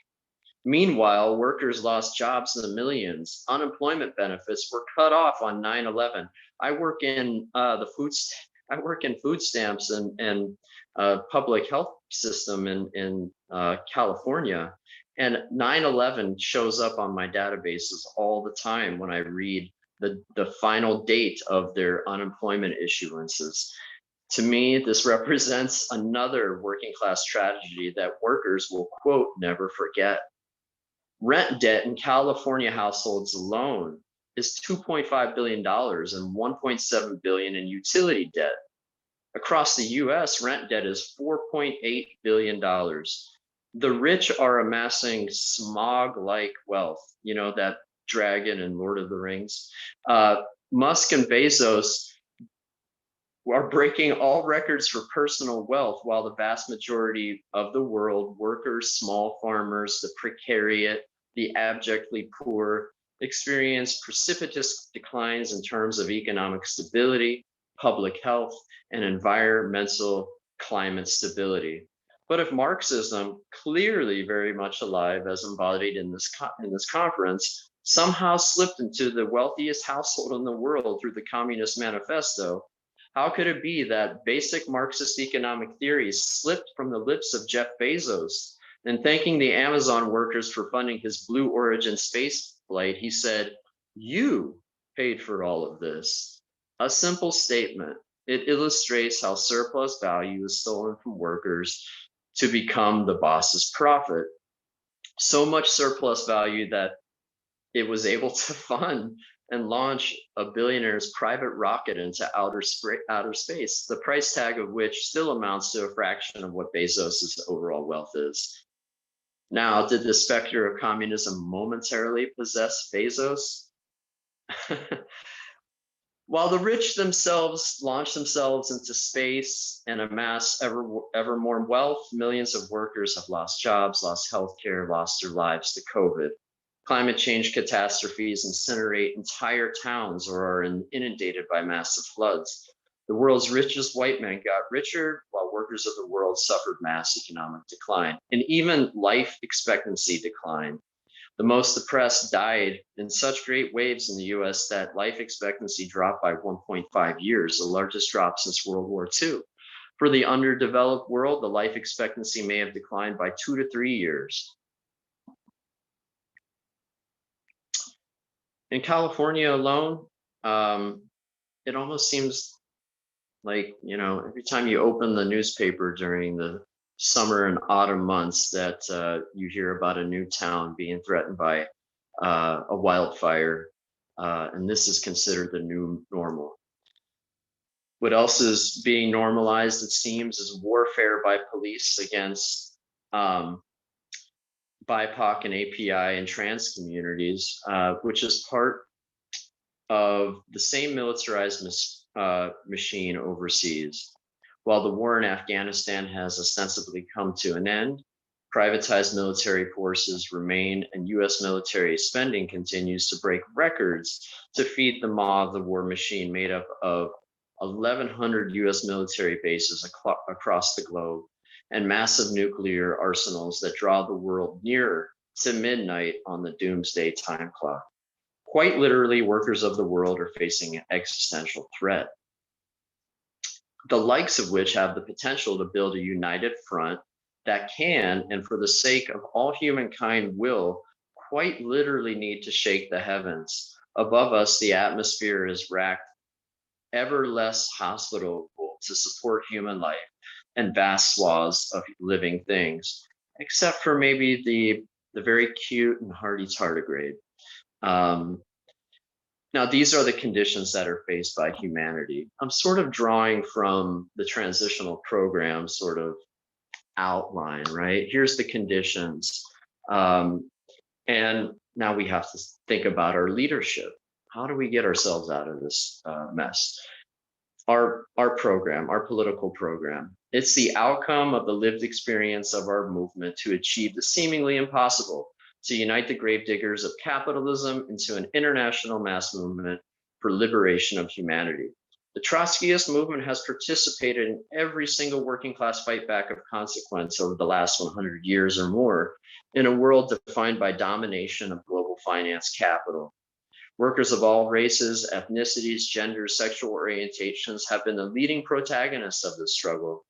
S4: Meanwhile, workers lost jobs in the millions. Unemployment benefits were cut off on 9/11. I work in food stamps and public health system in California, and 9/11 shows up on my databases all the time when I read the final date of their unemployment issuances. To me, this represents another working class tragedy that workers will, quote, never forget. Rent debt in California households alone is $2.5 billion and $1.7 billion in utility debt. Across the US, rent debt is $4.8 billion. The rich are amassing smog-like wealth, you know, that dragon in Lord of the Rings. Musk and Bezos are breaking all records for personal wealth, while the vast majority of the world, workers, small farmers, the precariat, the abjectly poor, experience precipitous declines in terms of economic stability, public health, and environmental climate stability. But if Marxism, clearly very much alive as embodied in this conference, somehow slipped into the wealthiest household in the world through the Communist Manifesto, how could it be that basic Marxist economic theories slipped from the lips of Jeff Bezos? And thanking the Amazon workers for funding his Blue Origin space flight, he said, "You paid for all of this." A simple statement. It illustrates how surplus value is stolen from workers to become the boss's profit. So much surplus value that it was able to fund and launch a billionaire's private rocket into outer space, the price tag of which still amounts to a fraction of what Bezos's overall wealth is. Now, did the specter of communism momentarily possess Bezos? While the rich themselves launch themselves into space and amass ever more wealth, millions of workers have lost jobs, lost healthcare, lost their lives to COVID. Climate change catastrophes incinerate entire towns or are inundated by massive floods. The world's richest white men got richer, while workers of the world suffered mass economic decline, and even life expectancy declined. The most oppressed died in such great waves in the US that life expectancy dropped by 1.5 years, the largest drop since World War II. For the underdeveloped world, the life expectancy may have declined by 2 to 3 years. In California alone, it almost seems like, you know, every time you open the newspaper during the summer and autumn months that you hear about a new town being threatened by a wildfire, and this is considered the new normal. What else is being normalized, it seems, is warfare by police against BIPOC and API and trans communities, which is part of the same militarized machine overseas. While the war in Afghanistan has ostensibly come to an end, privatized military forces remain, and US military spending continues to break records to feed the maw of the war machine, made up of 1,100 US military bases across the globe and massive nuclear arsenals that draw the world nearer to midnight on the doomsday time clock. Quite literally, workers of the world are facing an existential threat. the likes of which have the potential to build a united front that can, and for the sake of all humankind will, quite literally need to shake the heavens. Above us, the atmosphere is racked ever less hospitable to support human life and vast swaths of living things, except for maybe the very cute and hardy tardigrade. Now, these are the conditions that are faced by humanity. I'm sort of drawing from the transitional program sort of outline, right? Here's the conditions. And now we have to think about our leadership. How do we get ourselves out of this mess? Our program, our political program, it's the outcome of the lived experience of our movement to achieve the seemingly impossible, to unite the gravediggers of capitalism into an international mass movement for liberation of humanity. The Trotskyist movement has participated in every single working class fight back of consequence over the last 100 years or more in a world defined by domination of global finance capital. Workers of all races, ethnicities, genders, sexual orientations have been the leading protagonists of this struggle.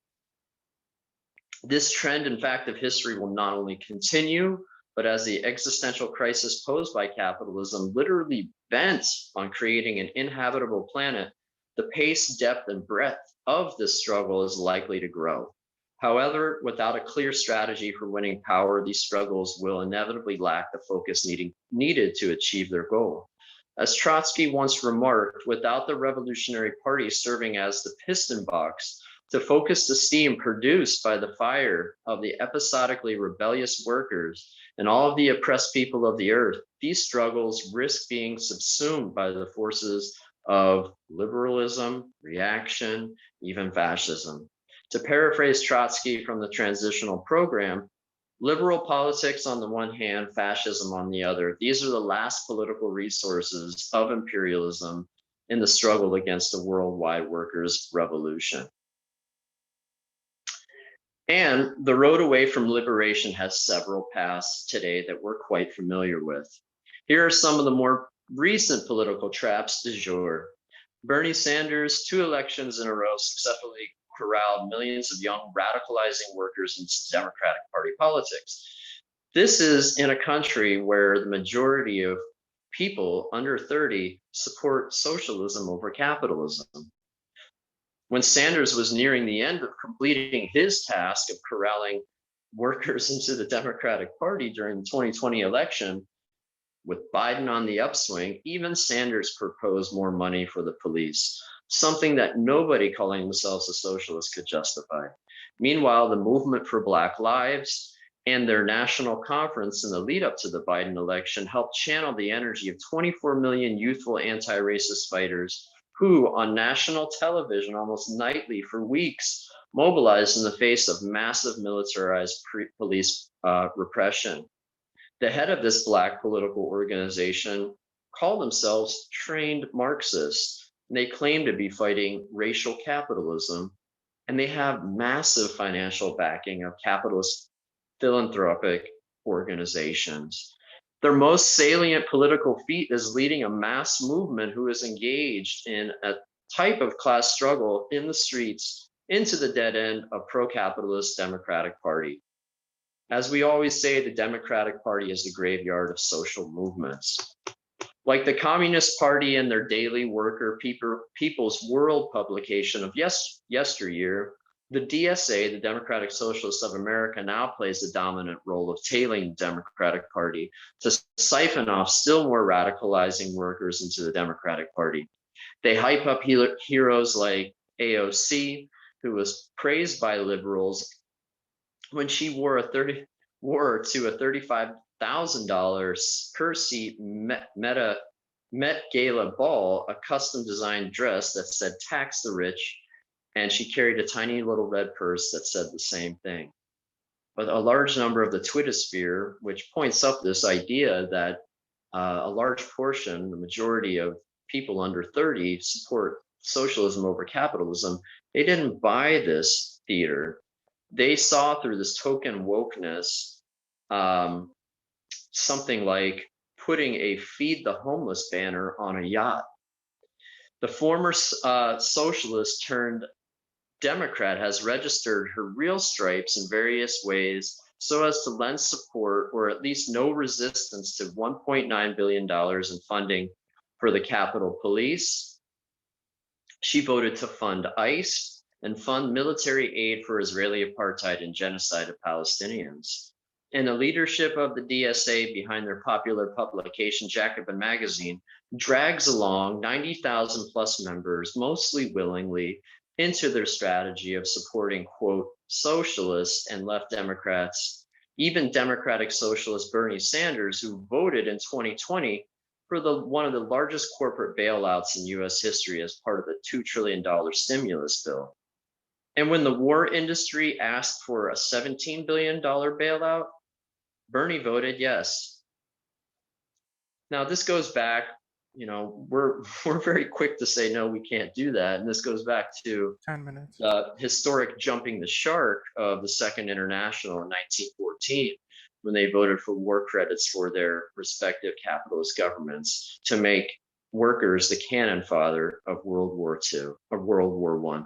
S4: This trend, in fact, of history will not only continue, but as the existential crisis posed by capitalism literally bent on creating an inhabitable planet, the pace, depth, and breadth of this struggle is likely to grow. However, without a clear strategy for winning power, these struggles will inevitably lack the focus needed to achieve their goal. As Trotsky once remarked, without the Revolutionary Party serving as the piston box to focus the steam produced by the fire of the episodically rebellious workers and all of the oppressed people of the earth, these struggles risk being subsumed by the forces of liberalism, reaction, even fascism. To paraphrase Trotsky from the transitional program, liberal politics on the one hand, fascism on the other, these are the last political resources of imperialism in the struggle against a worldwide workers' revolution. And the road away from liberation has several paths today that we're quite familiar with. Here are some of the more recent political traps du jour. Bernie Sanders, 2 elections in a row, successfully corralled millions of young radicalizing workers into Democratic Party politics. This is in a country where the majority of people under 30 support socialism over capitalism. When Sanders was nearing the end of completing his task of corralling workers into the Democratic Party during the 2020 election, with Biden on the upswing, even Sanders proposed more money for the police, something that nobody calling themselves a socialist could justify. Meanwhile, the Movement for Black Lives and their national conference in the lead up to the Biden election helped channel the energy of 24 million youthful anti-racist fighters who, on national television almost nightly for weeks, mobilized in the face of massive militarized police repression. The head of this Black political organization called themselves trained Marxists. And they claim to be fighting racial capitalism, and they have massive financial backing of capitalist philanthropic organizations. Their most salient political feat is leading a mass movement who is engaged in a type of class struggle in the streets into the dead end of pro-capitalist Democratic Party. As we always say, the Democratic Party is the graveyard of social movements. Like the Communist Party and their daily worker People's World publication of yesteryear, the DSA, the Democratic Socialists of America, now plays the dominant role of tailing the Democratic Party to siphon off still more radicalizing workers into the Democratic Party. They hype up heroes like AOC, who was praised by liberals when she wore to a $35,000 per seat Met Gala ball, a custom designed dress that said tax the rich, and she carried a tiny little red purse that said the same thing. But a large number of the Twittersphere, which points up this idea that a large portion, the majority of people under 30 support socialism over capitalism, they didn't buy this theater. They saw through this token wokeness something like putting a feed the homeless banner on a yacht. The former socialist turned Democrat has registered her real stripes in various ways so as to lend support or at least no resistance to $1.9 billion in funding for the Capitol Police. She voted to fund ICE and fund military aid for Israeli apartheid and genocide of Palestinians. And the leadership of the DSA behind their popular publication, Jacobin Magazine, drags along 90,000 plus members, mostly willingly, into their strategy of supporting, quote, socialists and left Democrats, even Democratic Socialist Bernie Sanders, who voted in 2020 for one of the largest corporate bailouts in US history as part of the $2 trillion stimulus bill. And when the war industry asked for a $17 billion bailout, Bernie voted yes. Now this goes back, we're very quick to say, no, we can't do that. And this goes back to
S5: 10 minutes.
S4: the historic jumping the shark of the Second International in 1914, when they voted for war credits for their respective capitalist governments to make workers the cannon fodder of World War II, of World War I.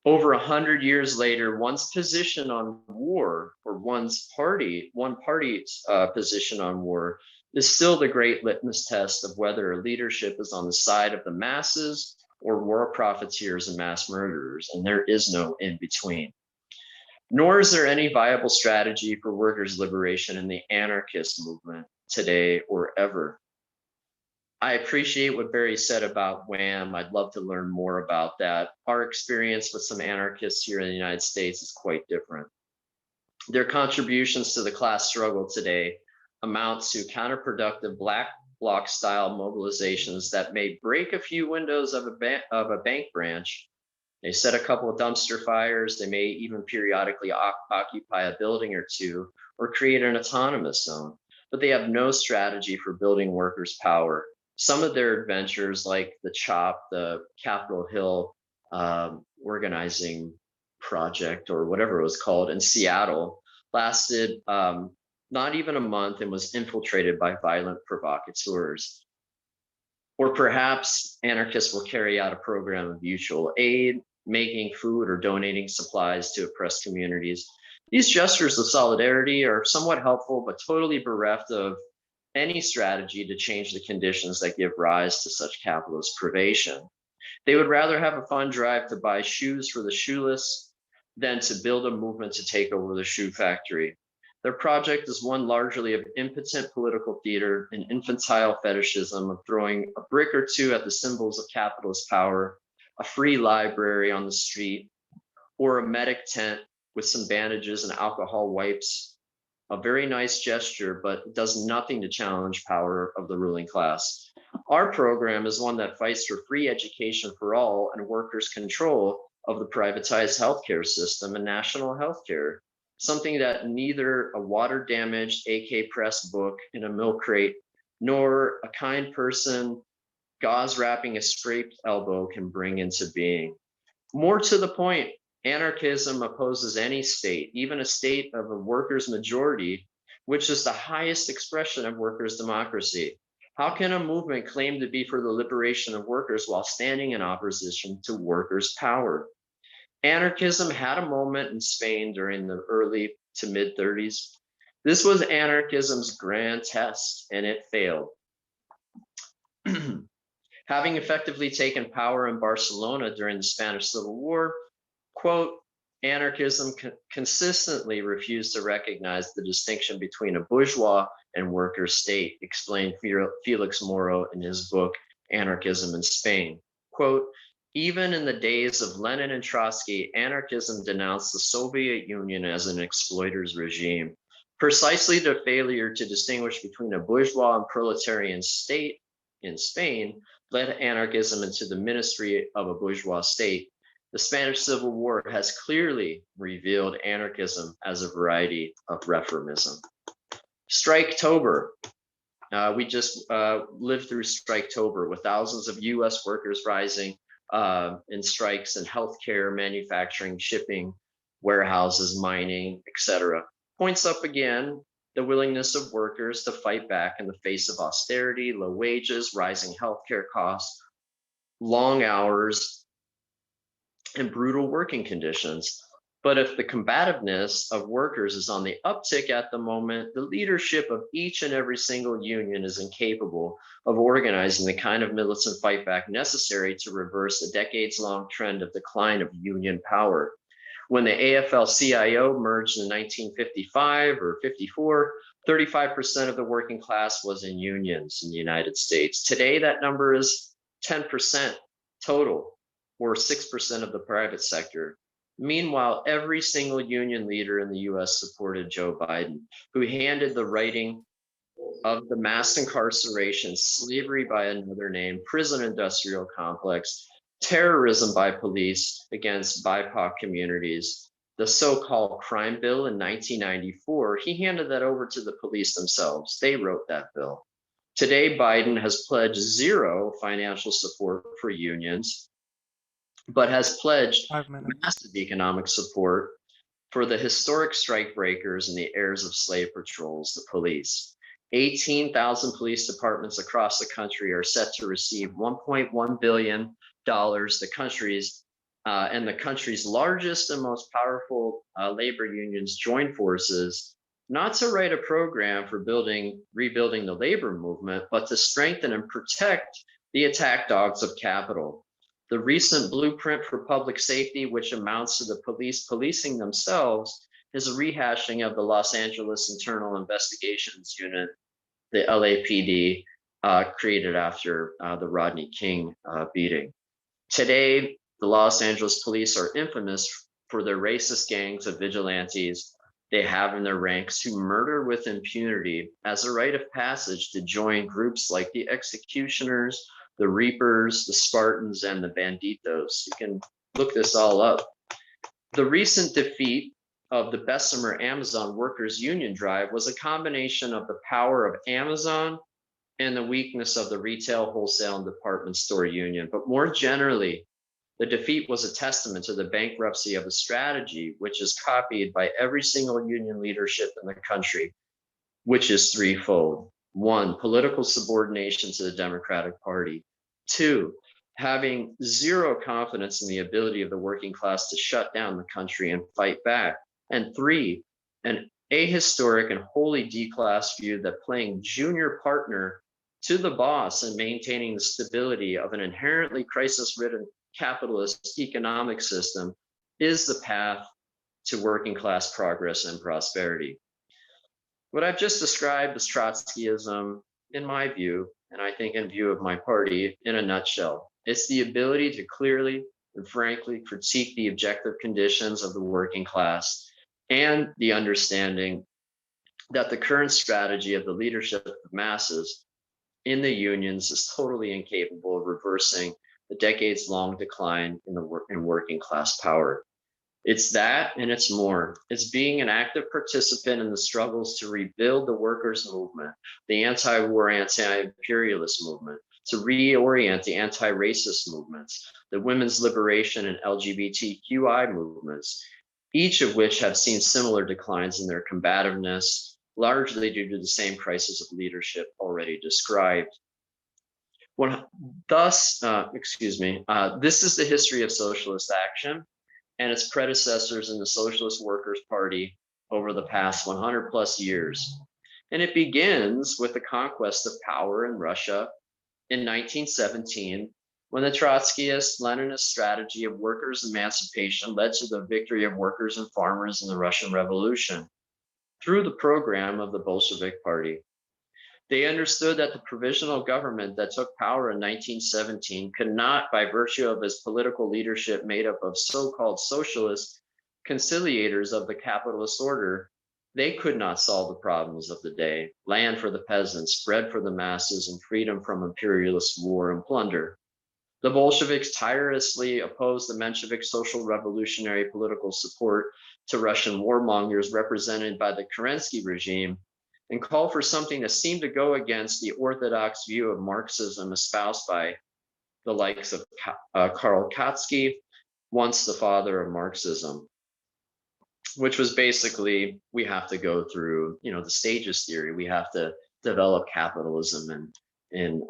S4: Over 100 years later, one's position on war, or one party's position on war, is still the great litmus test of whether a leadership is on the side of the masses or war profiteers and mass murderers, and there is no in between. Nor is there any viable strategy for workers' liberation in the anarchist movement today or ever. I appreciate what Barry said about WHAM. I'd love to learn more about that. Our experience with some anarchists here in the United States is quite different. Their contributions to the class struggle today amount to counterproductive black bloc style mobilizations that may break a few windows of a bank branch. They set a couple of dumpster fires. They may even periodically occupy a building or two or create an autonomous zone, but they have no strategy for building workers' power. Some of their adventures, like the CHOP, the Capitol Hill organizing project or whatever it was called in Seattle, lasted not even a month and was infiltrated by violent provocateurs. Or perhaps anarchists will carry out a program of mutual aid, making food or donating supplies to oppressed communities. These gestures of solidarity are somewhat helpful, but totally bereft of any strategy to change the conditions that give rise to such capitalist privation. They would rather have a fund drive to buy shoes for the shoeless than to build a movement to take over the shoe factory. Their project is one largely of impotent political theater and infantile fetishism of throwing a brick or two at the symbols of capitalist power, a free library on the street, or a medic tent with some bandages and alcohol wipes. A very nice gesture, but does nothing to challenge power of the ruling class. Our program is one that fights for free education for all and workers' control of the privatized healthcare system and national healthcare, something that neither a water-damaged AK press book in a milk crate nor a kind person gauze wrapping a scraped elbow can bring into being. More to the point, anarchism opposes any state, even a state of a workers' majority, which is the highest expression of workers' democracy. How can a movement claim to be for the liberation of workers while standing in opposition to workers' power? Anarchism had a moment in Spain during the early to mid 30s. This was anarchism's grand test, and it failed. Having effectively taken power in Barcelona during the Spanish Civil War, quote, anarchism consistently refused to recognize the distinction between a bourgeois and worker state, explained Felix Moro in his book, Anarchism in Spain. Quote, even in the days of Lenin and Trotsky, anarchism denounced the Soviet Union as an exploiter's regime. Precisely the failure to distinguish between a bourgeois and proletarian state in Spain led anarchism into the ministry of a bourgeois state. The Spanish Civil War has clearly revealed anarchism as a variety of reformism. Striketober. We just lived through Striketober with thousands of US workers rising in strikes in healthcare, manufacturing, shipping, warehouses, mining, etc. Points up again the willingness of workers to fight back in the face of austerity, low wages, rising healthcare costs, long hours, and brutal working conditions. But if the combativeness of workers is on the uptick at the moment, the leadership of each and every single union is incapable of organizing the kind of militant fight back necessary to reverse the decades-long trend of decline of union power. When the AFL-CIO merged in 1955 or 54, 35% of the working class was in unions in the United States. Today, that number is 10% total, or 6% of the private sector. Meanwhile, every single union leader in the US supported Joe Biden, who handed the writing of the mass incarceration, slavery by another name, prison industrial complex, terrorism by police against BIPOC communities, the so-called crime bill in 1994, he handed that over to the police themselves. They wrote that bill. Today, Biden has pledged zero financial support for unions, but has pledged massive economic support for the historic strike breakers and the heirs of slave patrols, the police. 18,000 police departments across the country are set to receive $1.1 billion. The country's largest and most powerful labor unions join forces, not to write a program for rebuilding the labor movement, but to strengthen and protect the attack dogs of capital. The recent blueprint for public safety, which amounts to the police policing themselves, is a rehashing of the Los Angeles Internal Investigations Unit, the LAPD, created after the Rodney King beating. Today, the Los Angeles police are infamous for their racist gangs of vigilantes they have in their ranks who murder with impunity as a rite of passage to join groups like the Executioners, the Reapers, the Spartans, and the Banditos. You can look this all up. The recent defeat of the Bessemer Amazon Workers Union Drive was a combination of the power of Amazon and the weakness of the retail, wholesale, and department store union. But more generally, the defeat was a testament to the bankruptcy of a strategy which is copied by every single union leadership in the country, which is threefold. 1, political subordination to the Democratic Party. 2, having zero confidence in the ability of the working class to shut down the country and fight back. And 3, an ahistoric and wholly declassed view that playing junior partner to the boss and maintaining the stability of an inherently crisis-ridden capitalist economic system is the path to working class progress and prosperity. What I've just described is Trotskyism, in my view, and I think in view of my party, in a nutshell. It's the ability to clearly and frankly critique the objective conditions of the working class and the understanding that the current strategy of the leadership of masses in the unions is totally incapable of reversing the decades-long decline in working class power. It's that, and it's more. It's being an active participant in the struggles to rebuild the workers' movement, the anti-war, anti-imperialist movement, to reorient the anti-racist movements, the women's liberation and LGBTQI movements, each of which have seen similar declines in their combativeness, largely due to the same crisis of leadership already described. This is the history of socialist action and its predecessors in the Socialist Workers' Party over the past 100 plus years. And it begins with the conquest of power in Russia in 1917, when the Trotskyist Leninist strategy of workers' emancipation led to the victory of workers and farmers in the Russian Revolution through the program of the Bolshevik Party. They understood that the provisional government that took power in 1917 could not, by virtue of its political leadership made up of so-called socialist conciliators of the capitalist order, they could not solve the problems of the day: land for the peasants, bread for the masses, and freedom from imperialist war and plunder. The Bolsheviks tirelessly opposed the Menshevik social revolutionary political support to Russian warmongers represented by the Kerensky regime, and called for something that seemed to go against the orthodox view of Marxism espoused by the likes of Karl Kautsky, once the father of Marxism, which was basically, we have to go through, the stages theory. We have to develop capitalism in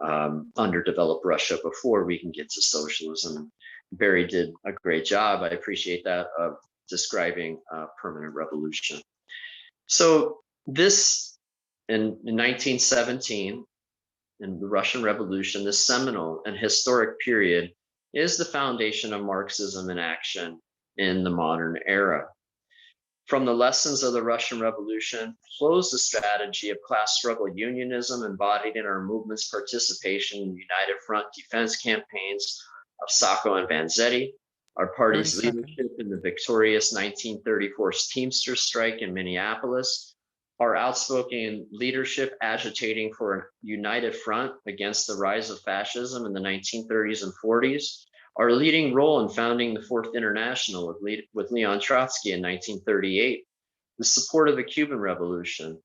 S4: underdeveloped Russia before we can get to socialism. Barry did a great job. I appreciate that of describing permanent revolution. So this in 1917, in the Russian Revolution, this seminal and historic period is the foundation of Marxism in action in the modern era. From the lessons of the Russian Revolution flows the strategy of class struggle unionism embodied in our movement's participation in United Front defense campaigns of Sacco and Vanzetti, our party's
S5: 30
S4: leadership in the victorious 1934 Teamsters strike in Minneapolis, our outspoken leadership agitating for a united front against the rise of fascism in the 1930s and 40s, our leading role in founding the Fourth International with Leon Trotsky in 1938, the support of the Cuban Revolution,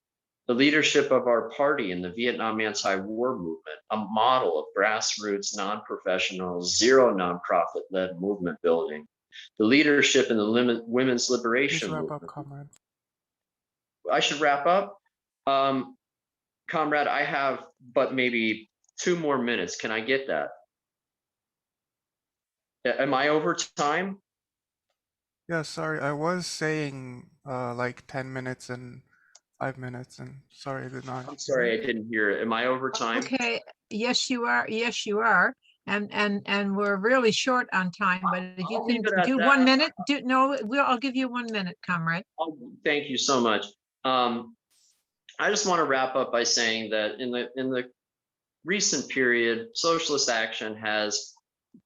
S4: the leadership of our party in the Vietnam anti-war movement, a model of grassroots, non-professional, zero nonprofit-led movement building, the leadership in the women's
S5: Please
S4: liberation
S5: wrap
S4: movement.
S5: up, comrade.
S4: I should wrap up. Comrade, I have but maybe 2 more minutes. Can I get that? Am I over time?
S5: Yeah, sorry, I was saying like 10 minutes and 5 minutes, and sorry I did not.
S4: I'm sorry, I didn't hear it. Am I over time?
S1: Okay, yes, you are. Yes, you are. And we're really short on time, but if you
S4: I'll leave
S1: can
S4: it at
S1: do
S4: that.
S1: 1 minute, I'll give you 1 minute, comrade.
S4: Oh, thank you so much. I just want to wrap up by saying that in the recent period, Socialist Action has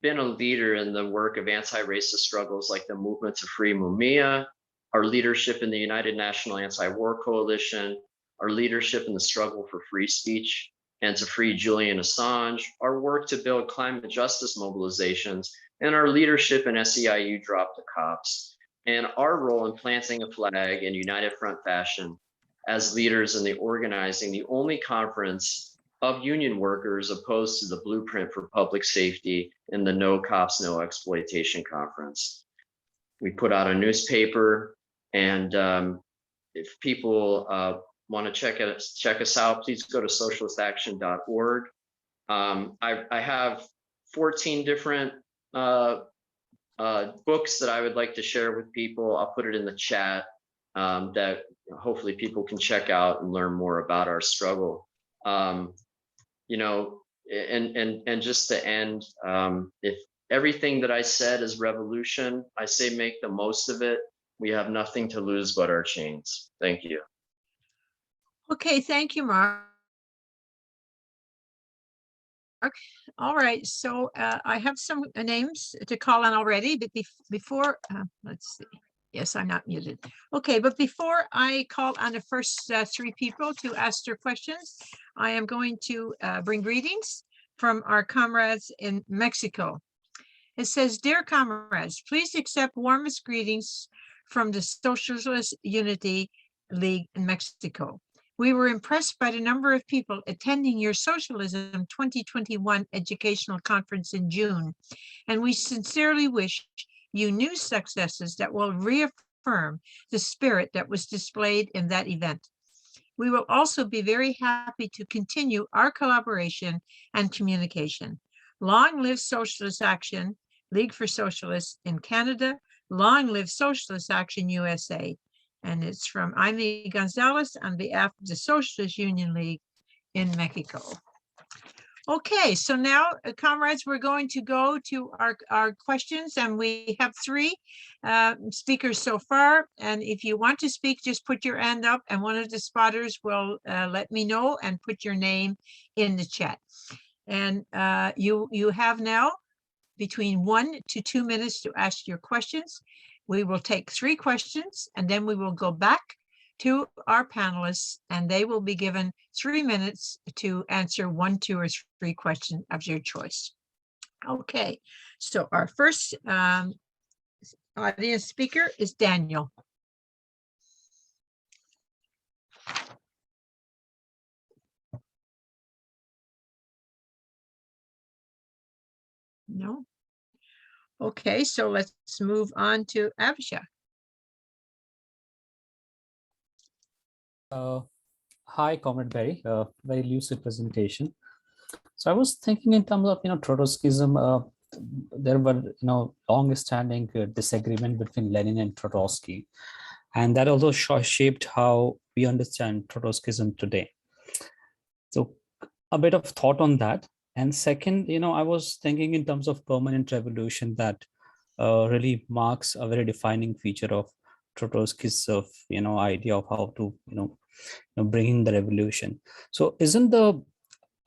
S4: been a leader in the work of anti-racist struggles like the movement to free Mumia, our leadership in the United National Anti-War Coalition, our leadership in the struggle for free speech and to free Julian Assange, our work to build climate justice mobilizations, and our leadership in SEIU Drop the Cops, and our role in planting a flag in United Front fashion as leaders in the organizing the only conference of union workers opposed to the Blueprint for Public Safety in the No Cops, No Exploitation Conference. We put out a newspaper, and if people want to check us out, please go to socialistaction.org. I have 14 different books that I would like to share with people. I'll put it in the chat that hopefully people can check out and learn more about our struggle. You know, and just to end, if everything that I said is revolution, I say make the most of it. We have nothing to lose but our chains. Thank you.
S1: Okay, thank you, Mark. All right, so I have some names to call on already, but before, let's see. Yes, I'm not muted. Okay, but before I call on the first 3 people to ask their questions, I am going to bring greetings from our comrades in Mexico. It says, "Dear comrades, please accept warmest greetings from the Socialist Unity League in Mexico. We were impressed by the number of people attending your Socialism 2021 educational conference in June, and we sincerely wish you new successes that will reaffirm the spirit that was displayed in that event. We will also be very happy to continue our collaboration and communication. Long live Socialist Action, League for Socialists in Canada. Long live Socialist Action USA." And it's from Jaime Gonzalez on behalf of the Socialist Union League in Mexico. Okay, so now, comrades, we're going to go to our questions, and we have 3 speakers so far. And if you want to speak, just put your hand up, and one of the spotters will let me know and put your name in the chat. And you have now between 1 to 2 minutes to ask your questions. We will take 3 questions, and then we will go back to our panelists, and they will be given 3 minutes to answer 1, 2, or 3 questions of your choice. Okay, so our first audience speaker is Daniel. No? Okay, so let's move on to Abhishek.
S6: Hi, Comrade Barry. Very lucid presentation. So I was thinking in terms of, Trotskyism, there were long-standing disagreement between Lenin and Trotsky, and that also shaped how we understand Trotskyism today. So a bit of thought on that. And second, I was thinking in terms of permanent revolution that really marks a very defining feature of Trotsky's idea of how to bring in the revolution. So isn't the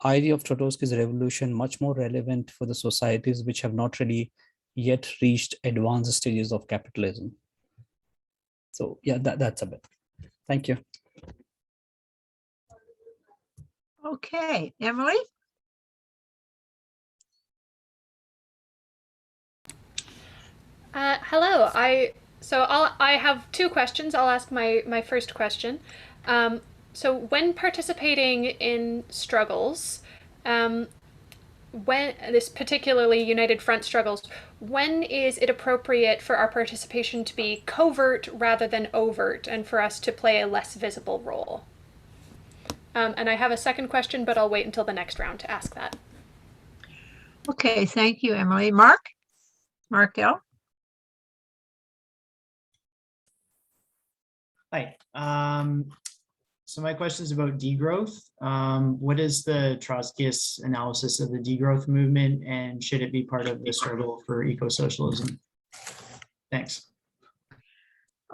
S6: idea of Trotsky's revolution much more relevant for the societies which have not really yet reached advanced stages of capitalism? So yeah, that's a bit. Thank you.
S1: Okay, Emily?
S2: Hello. I have two questions. I'll ask my first question. So when participating in struggles, when this particularly United Front struggles, when is it appropriate for our participation to be covert rather than overt, and for us to play a less visible role? And I have a second question, but I'll wait until the next round to ask that.
S1: Okay, thank you, Emily. Mark? Markel?
S7: Hi. So my question is about degrowth. What is the Trotskyist analysis of the degrowth movement, and should it be part of the struggle for eco-socialism? Thanks.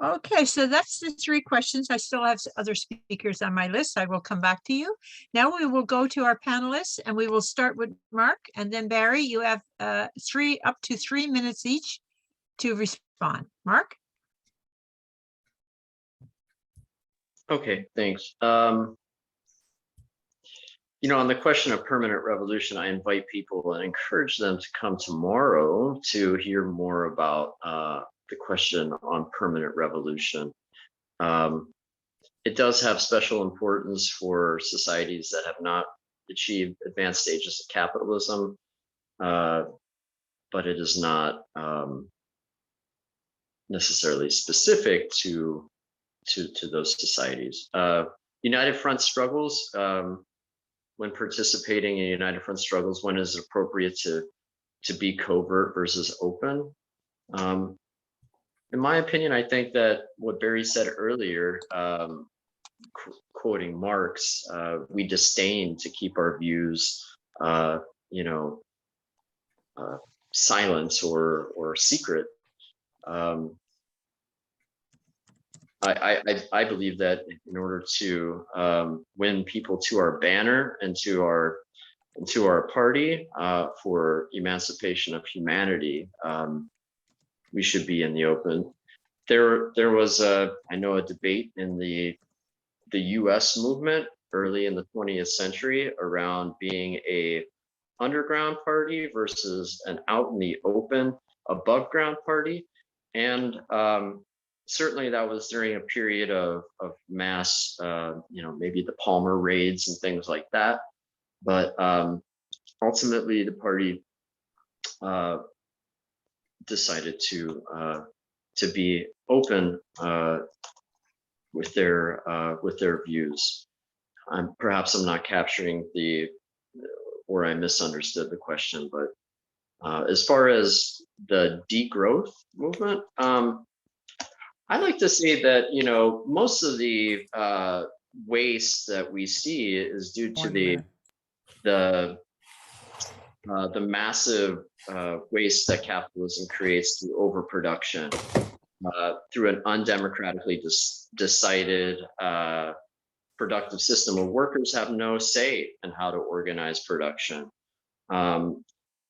S1: Okay, so that's the three questions. I still have other speakers on my list. I will come back to you. Now we will go to our panelists, and we will start with Mark, and then Barry. You have up to 3 minutes each to respond. Mark?
S4: Okay, thanks. On the question of permanent revolution, I invite people and encourage them to come tomorrow to hear more about the question on permanent revolution. It does have special importance for societies that have not achieved advanced stages of capitalism, but it is not necessarily specific to those societies. United Front struggles, when participating in United Front struggles, when is it appropriate to be covert versus open? In my opinion, I think that what Barry said earlier, quoting Marx, we disdain to keep our views, silent or secret. I believe that in order to win people to our banner and to our party for emancipation of humanity, we should be in the open. There was a debate in the U.S. movement early in the 20th century around being a underground party versus an out in the open above ground party, and certainly that was during a period of mass, maybe the Palmer raids and things like that. But ultimately, the party decided to be open with their views. Perhaps I'm not capturing or I misunderstood the question, but as far as the degrowth movement, I like to say that most of the waste that we see is due to the massive waste that capitalism creates through overproduction, through an undemocratically decided productive system where workers have no say in how to organize production.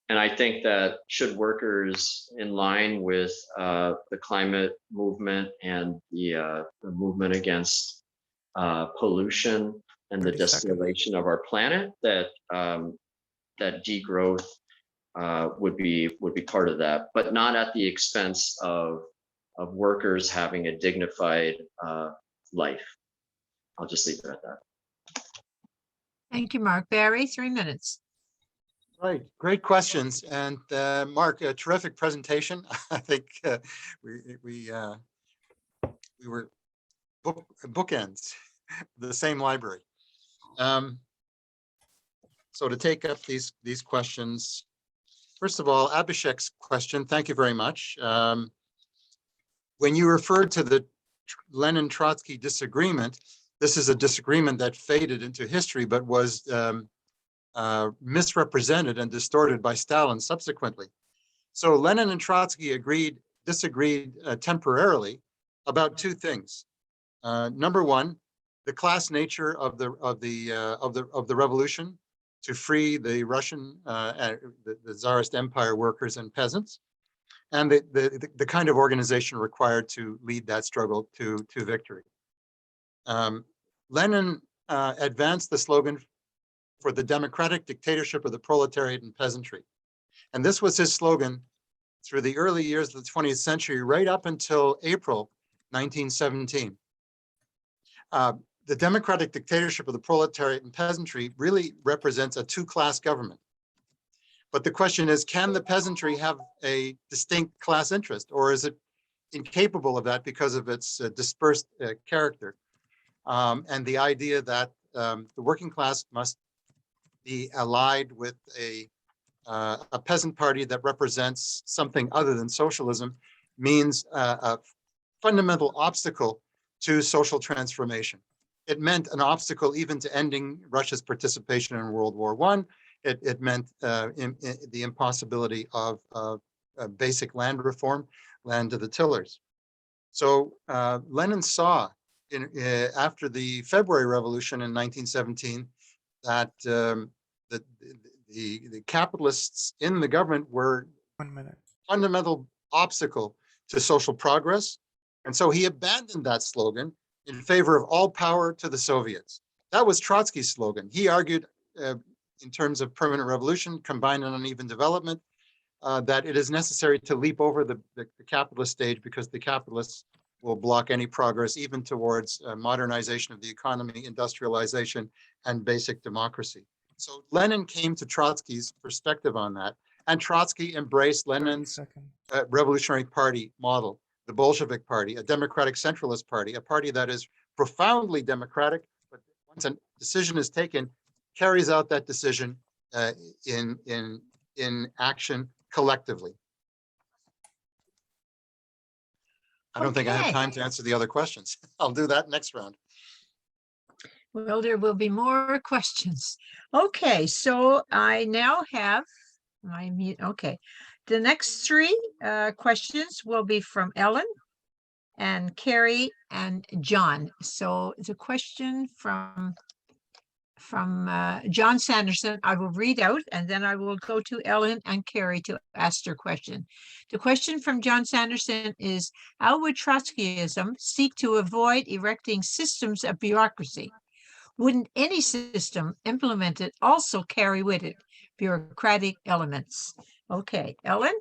S4: And I think that should workers, in line with the climate movement and the movement against pollution and the distillation of our planet, that degrowth would be part of that, but not at the expense of workers having a dignified life. I'll just leave it at that.
S1: Thank you, Mark. Barry, 3 minutes.
S3: Right, great questions, and Mark, a terrific presentation. I think we were bookends, the same library. So to take up these questions, first of all, Abhishek's question, thank you very much. When you referred to the Lenin-Trotsky disagreement, this is a disagreement that faded into history, but was misrepresented and distorted by Stalin subsequently. So Lenin and Trotsky disagreed temporarily about two things. Number one, the class nature of the revolution to free the Russian, the Tsarist Empire workers and peasants, and the kind of organization required to lead that struggle to victory. Lenin advanced the slogan for the democratic dictatorship of the proletariat and peasantry. And this was his slogan through the early years of the 20th century, right up until April 1917. The democratic dictatorship of the proletariat and peasantry really represents a two-class government. But the question is, can the peasantry have a distinct class interest, or is it incapable of that because of its dispersed character? And the idea that the working class must be allied with a peasant party that represents something other than socialism means a fundamental obstacle to social transformation. It meant an obstacle even to ending Russia's participation in World War I. It meant the impossibility of basic land reform, land to the tillers. So Lenin saw after the February Revolution in 1917 that the capitalists in the government were a fundamental obstacle to social progress. And so he abandoned that slogan in favor of all power to the Soviets. That was Trotsky's slogan. He argued in terms of permanent revolution, combined and uneven development, that it is necessary to leap over the capitalist stage because the capitalists will block any progress even towards modernization of the economy, industrialization, and basic democracy. So Lenin came to Trotsky's perspective on that, and Trotsky embraced Lenin's revolutionary party model, the Bolshevik party, a democratic centralist party, a party that is profoundly democratic, but once a decision is taken, carries out that decision in action collectively. I don't think I have time to answer the other questions. I'll do that next round.
S1: Well, there will be more questions. Okay, so I now have my mute. Okay, the next three questions will be from Ellen and Carrie and John. So the question from John Sanderson, I will read out, and then I will go to Ellen and Carrie to ask their question. The question from John Sanderson is, how would Trotskyism seek to avoid erecting systems of bureaucracy? Wouldn't any system implemented also carry with it bureaucratic elements? Okay, Ellen?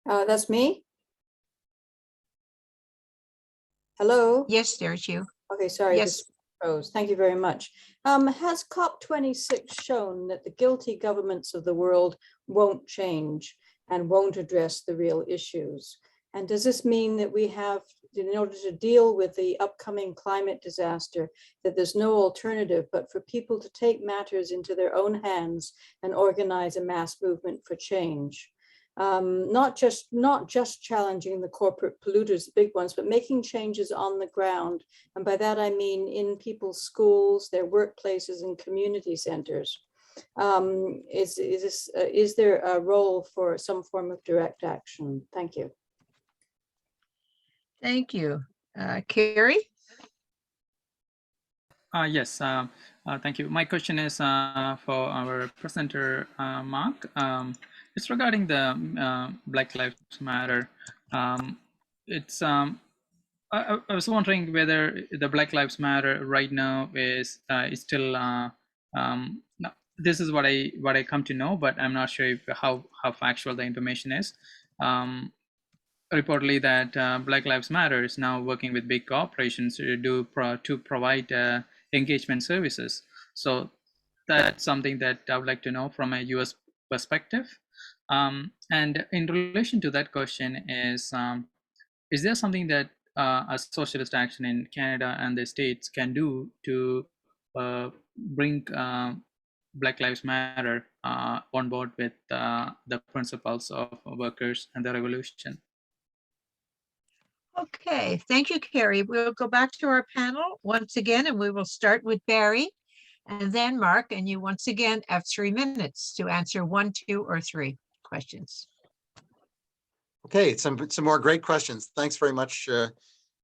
S8: That's me? Hello?
S1: Yes, there's you.
S8: Okay, sorry.
S1: Yes.
S8: Rose, thank you very much. Has COP26 shown that the guilty governments of the world won't change and won't address the real issues? And does this mean that we have, in order to deal with the upcoming climate disaster, that there's no alternative but for people to take matters into their own hands and organize a mass movement for change? Not just challenging the corporate polluters, the big ones, but making changes on the ground. And by that, I mean in people's schools, their workplaces, and community centers. Is there a role for some form of direct action? Thank you.
S1: Thank you. Carrie?
S9: Yes, thank you. My question is for our presenter, Mark. It's regarding the Black Lives Matter. I was wondering whether the Black Lives Matter right now is still. This is what I come to know, but I'm not sure how factual the information is. Reportedly, that Black Lives Matter is now working with big corporations to provide engagement services. So that's something that I would like to know from a U.S. perspective. And in relation to that question is there something that a socialist action in Canada and the States can do to bring Black Lives Matter on board with the principles of workers and the revolution.
S1: Okay, thank you, Carrie. We'll go back to our panel once again, and we will start with Barry and then Mark, and you once again have 3 minutes to answer 1, 2, or 3 questions.
S3: Okay, some more great questions. Thanks very much,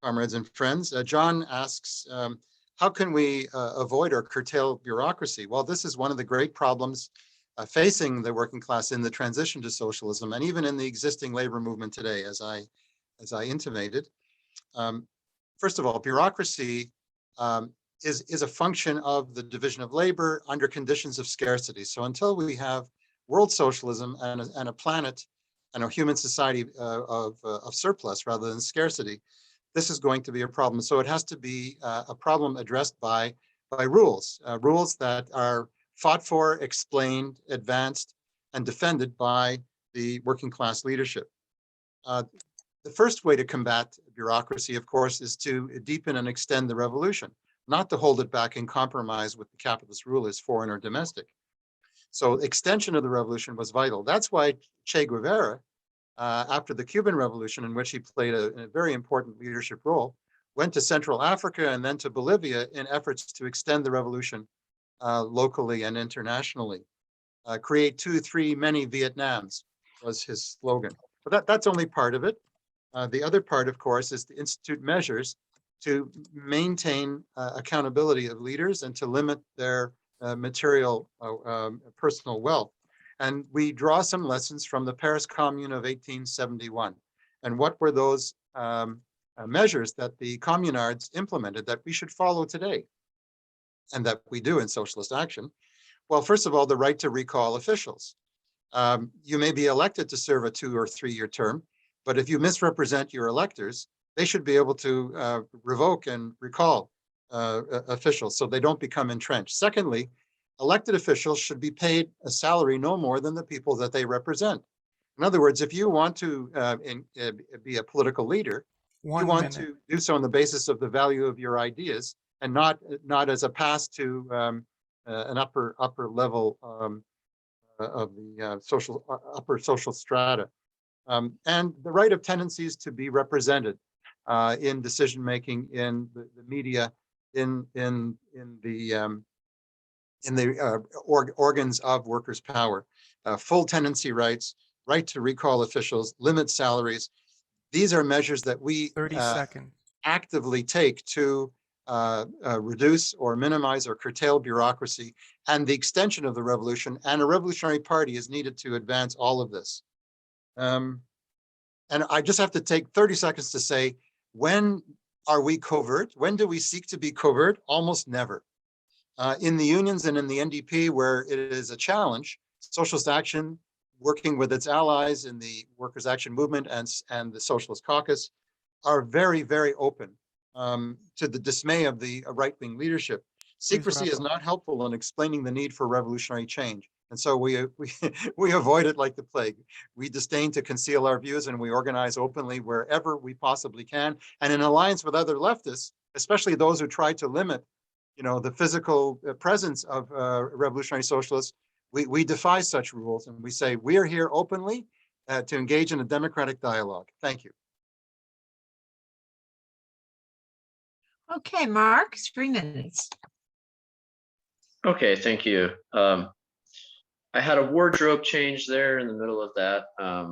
S3: comrades and friends. John asks, how can we avoid or curtail bureaucracy? Well, this is one of the great problems facing the working class in the transition to socialism, and even in the existing labor movement today, as I intimated. First of all, bureaucracy is a function of the division of labor under conditions of scarcity. So until we have world socialism and a planet and a human society of surplus rather than scarcity, this is going to be a problem. So it has to be a problem addressed by rules, rules that are fought for, explained, advanced, and defended by the working class leadership. The first way to combat bureaucracy, of course, is to deepen and extend the revolution, not to hold it back in compromise with the capitalist rulers, foreign or domestic. So extension of the revolution was vital. That's why Che Guevara, after the Cuban Revolution, in which he played a very important leadership role, went to Central Africa and then to Bolivia in efforts to extend the revolution locally and internationally. Create 2, 3, many Vietnams was his slogan. But that's only part of it. The other part, of course, is to institute measures to maintain accountability of leaders and to limit their material personal wealth. And we draw some lessons from the Paris Commune of 1871. And what were those measures that the communards implemented that we should follow today and that we do in socialist action? Well, first of all, the right to recall officials. You may be elected to serve a 2 or 3 year term, but if you misrepresent your electors, they should be able to revoke and recall officials so they don't become entrenched. Secondly, elected officials should be paid a salary no more than the people that they represent. In other words, if you want to be a political leader, you want to do so on the basis of the value of your ideas and not as a pass to an upper level of the upper social strata. And the right of tendencies to be represented in decision making, in the media, in the organs of workers' power. Full tenancy rights, right to recall officials, limit salaries. These are measures that we
S5: 30 seconds.
S3: actively take to reduce or minimize or curtail bureaucracy and the extension of the revolution. And a revolutionary party is needed to advance all of this. And I just have to take 30 seconds to say, when are we covert? When do we seek to be covert? Almost never. In the unions and in the NDP, where it is a challenge, Socialist Action, working with its allies in the Workers' Action Movement and the Socialist Caucus, are very, very open to the dismay of the right-wing leadership. Secrecy is not helpful in explaining the need for revolutionary change. And so we avoid it like the plague. We disdain to conceal our views, and we organize openly wherever we possibly can. And in alliance with other leftists, especially those who try to limit, the physical presence of revolutionary socialists, we defy such rules, and we say we are here openly to engage in a democratic dialogue. Thank you.
S1: Okay, Mark, 3 minutes.
S4: Okay, thank you. I had a wardrobe change there in the middle of that. I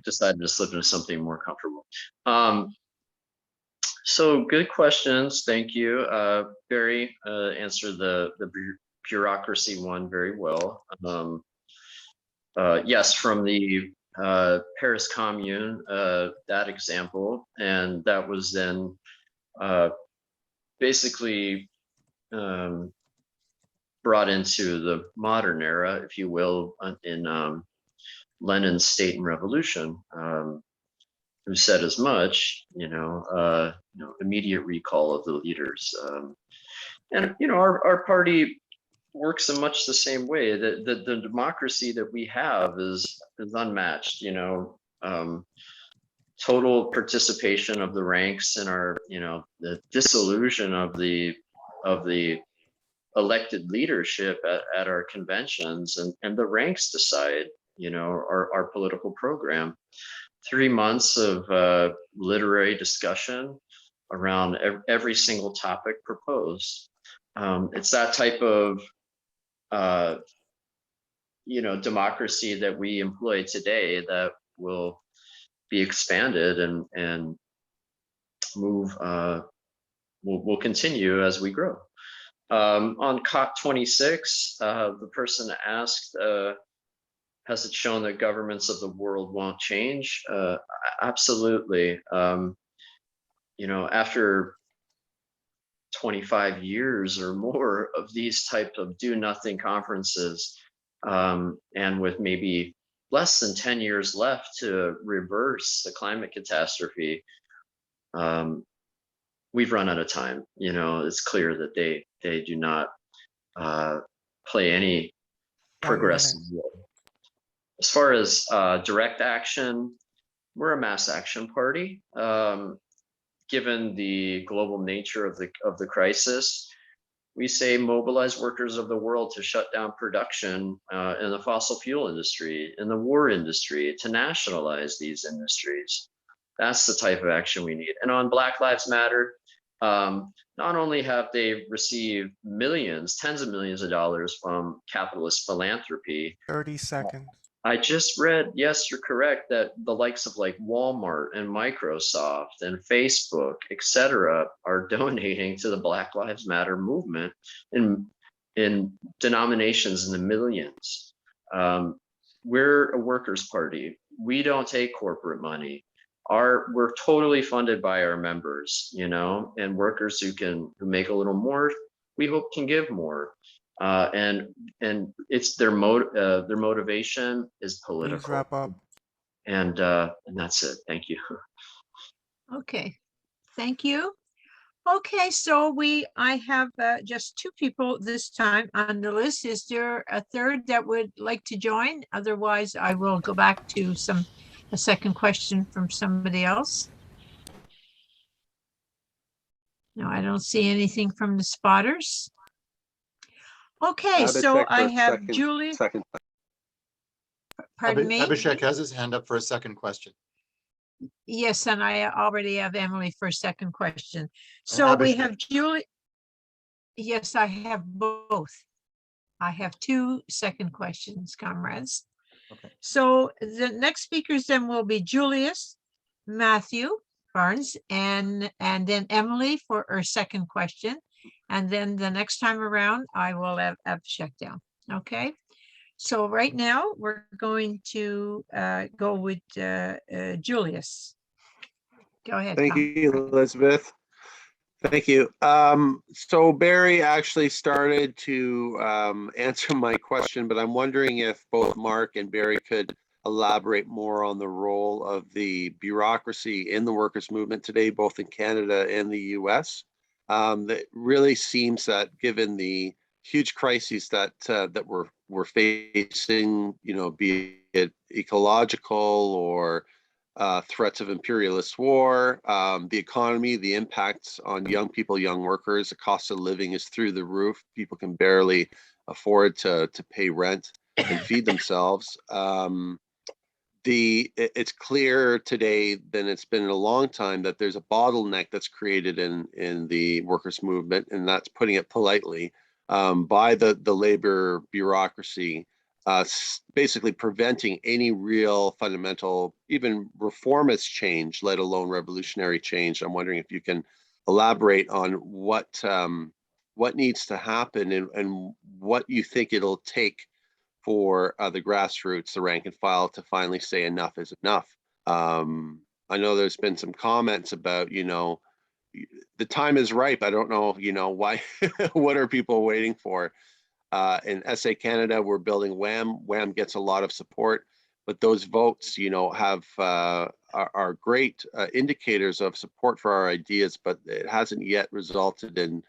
S4: decided to slip into something more comfortable. So good questions, thank you. Barry answered the bureaucracy one very well. Yes, from the Paris Commune, that example, and that was then basically brought into the modern era, if you will, in Lenin's State and Revolution, who said as much, immediate recall of the leaders. And, our party works in much the same way. The democracy that we have is unmatched, total participation of the ranks in our, the disillusion of the elected leadership at our conventions, and the ranks decide, our political program. 3 months of literary discussion around every single topic proposed. It's that type of democracy that we employ today that will be expanded and move, will continue as we grow. On COP26, the person asked, has it shown that governments of the world won't change? Absolutely. After 25 years or more of these types of do nothing conferences, and with maybe less than 10 years left to reverse the climate catastrophe, we've run out of time. It's clear that they do not play any
S5: 1
S4: progressive
S5: minute.
S4: role. As far as direct action, we're a mass action party. Given the global nature of the crisis, we say mobilize workers of the world to shut down production in the fossil fuel industry, in the war industry, to nationalize these industries. That's the type of action we need. And on Black Lives Matter, not only have they received millions, tens of millions of dollars from capitalist philanthropy.
S5: 30 seconds.
S4: I just read, yes, you're correct, that the likes of like Walmart and Microsoft and Facebook, etc., are donating to the Black Lives Matter movement in denominations in the millions. We're a workers' party. We don't take corporate money. We're totally funded by our members, and workers who make a little more, we hope can give more. And it's their motivation is political.
S5: Please wrap up.
S4: And that's it. Thank you.
S1: Okay, thank you. Okay, so I have just 2 people this time on the list. Is there a third that would like to join? Otherwise, I will go back to a second question from somebody else. No, I don't see anything from the spotters. Okay, so I have Julie. Pardon me?
S3: Abhishek has his hand up for a second question.
S1: Yes, and I already have Emily for a second question. So we have Julie. Yes, I have both. I have 2 second questions, comrades.
S3: Okay.
S1: So the next speakers then will be Julius, Matthew Barnes, and then Emily for her second question. And then the next time around, I will have Abhishek down. Okay. So right now we're going to go with Julius. Go ahead.
S10: Thank
S1: Tom.
S10: you, Elizabeth. Thank you. So Barry actually started to answer my question, but I'm wondering if both Mark and Barry could elaborate more on the role of the bureaucracy in the workers' movement today, both in Canada and the US. That really seems that given the huge crises that we're facing, be it ecological or threats of imperialist war, the economy, the impacts on young people, young workers, the cost of living is through the roof. People can barely afford to pay rent and feed themselves. It's clear today than it's been in a long time that there's a bottleneck that's created in the workers' movement, and that's putting it politely, by the labor bureaucracy, basically preventing any real fundamental, even reformist change, let alone revolutionary change. I'm wondering if you can elaborate on what needs to happen and what you think it'll take for the grassroots, the rank and file, to finally say enough is enough. I know there's been some comments about, the time is ripe. I don't know, why, what are people waiting for? In SA Canada, we're building WHAM. WHAM gets a lot of support, but those votes, are great indicators of support for our ideas, but it hasn't yet resulted in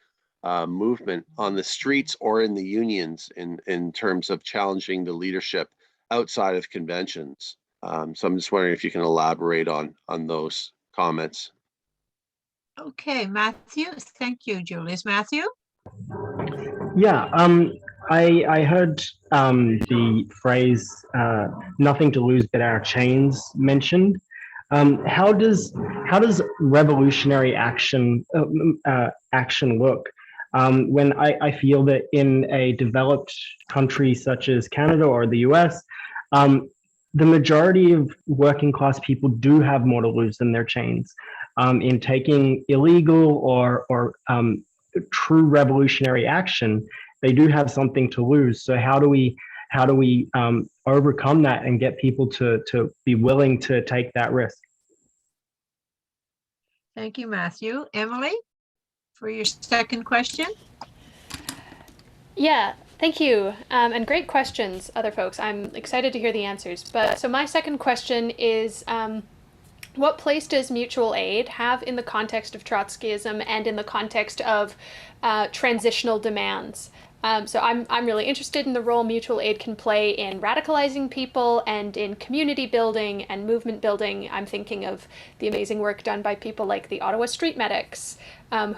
S10: movement on the streets or in the unions in terms of challenging the leadership outside of conventions. So I'm just wondering if you can elaborate on those comments.
S1: Okay, Matthew. Thank you, Julius. Matthew?
S11: Yeah, I heard the phrase "nothing to lose but our chains" mentioned. How does revolutionary action look? When I feel that in a developed country such as Canada or the US, the majority of working class people do have more to lose than their chains. In taking illegal or true revolutionary action, they do have something to lose. So how do we overcome that and get people to be willing to take that risk?
S1: Thank you, Matthew. Emily, for your second question.
S2: Yeah, thank you. And great questions, other folks. I'm excited to hear the answers. But so my second question is, what place does mutual aid have in the context of Trotskyism and in the context of transitional demands? So I'm really interested in the role mutual aid can play in radicalizing people and in community building and movement building. I'm thinking of the amazing work done by people like the Ottawa Street Medics,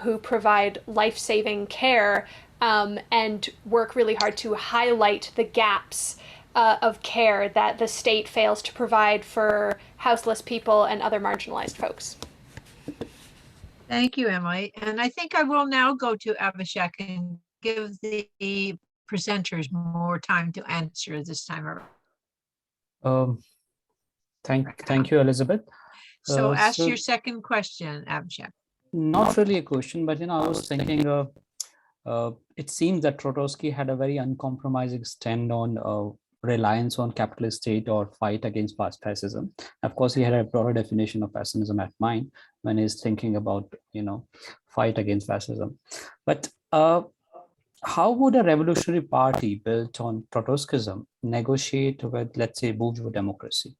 S2: who provide life-saving care and work really hard to highlight the gaps of care that the state fails to provide for houseless people and other marginalized folks.
S1: Thank you, Emily. And I think I will now go to Abhishek and give the presenters more time to answer this time around.
S6: Thank you, Elizabeth.
S1: So ask your second question, Abhishek.
S6: Not really a question, but I was thinking it seems that Trotsky had a very uncompromising stand on reliance on capitalist state or fight against fascism. Of course, he had a broader definition of fascism at mind when he's thinking about, fight against fascism. But how would a revolutionary party built on Trotskyism negotiate with, let's say, bourgeois democracy?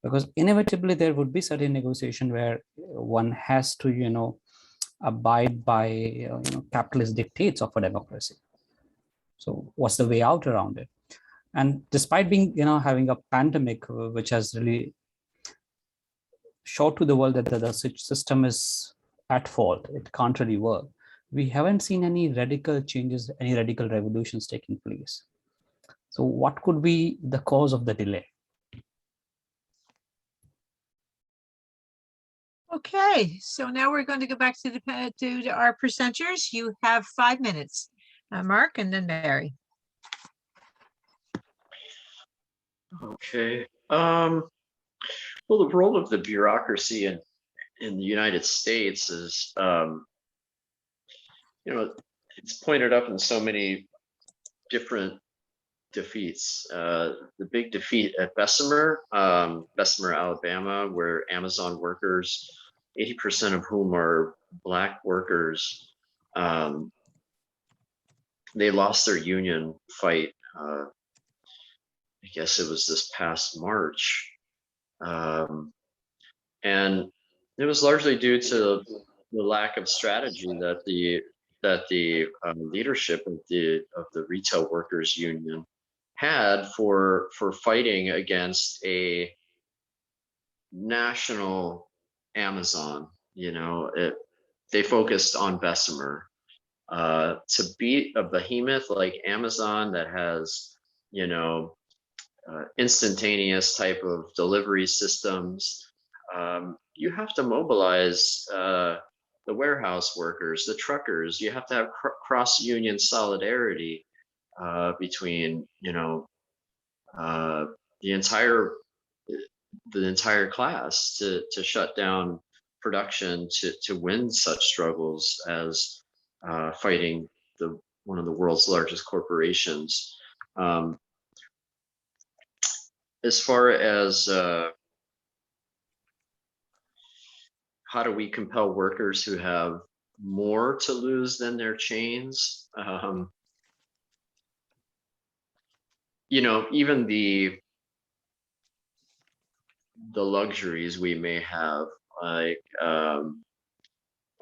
S6: Because inevitably there would be certain negotiation where one has to, abide by capitalist dictates of a democracy. So what's the way out around it? And despite being, having a pandemic which has really showed to the world that the system is at fault, it can't really work, we haven't seen any radical changes, any radical revolutions taking place. So what could be the cause of the delay?
S1: Okay, so now we're going to go back to our presenters. You have 5 minutes, Mark, and then Barry.
S4: Okay. Well, the role of the bureaucracy in the United States is, it's pointed up in so many different defeats. The big defeat at Bessemer, Alabama, where Amazon workers, 80% of whom are Black workers, they lost their union fight. I guess it was this past March. And it was largely due to the lack of strategy that the leadership of the retail workers union had for fighting against a national Amazon. They focused on Bessemer. To beat a behemoth like Amazon that has instantaneous type of delivery systems, you have to mobilize the warehouse workers, the truckers. You have to have cross-union solidarity between the entire class to shut down production to win such struggles as fighting one of the world's largest corporations. As far as how do we compel workers who have more to lose than their chains? Even the luxuries we may have, like a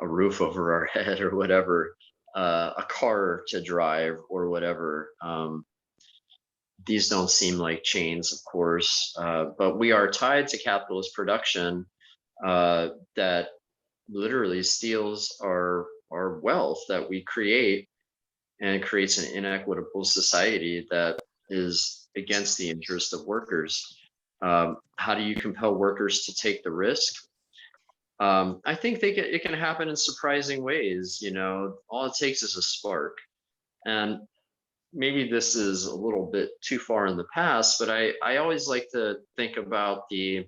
S4: roof over our head or whatever, a car to drive or whatever. These don't seem like chains, of course, but we are tied to capitalist production that literally steals our wealth that we create and creates an inequitable society that is against the interest of workers. How do you compel workers to take the risk? I think it can happen in surprising ways. You know, all it takes is a spark. And maybe this is a little bit too far in the past, but I always like to think about the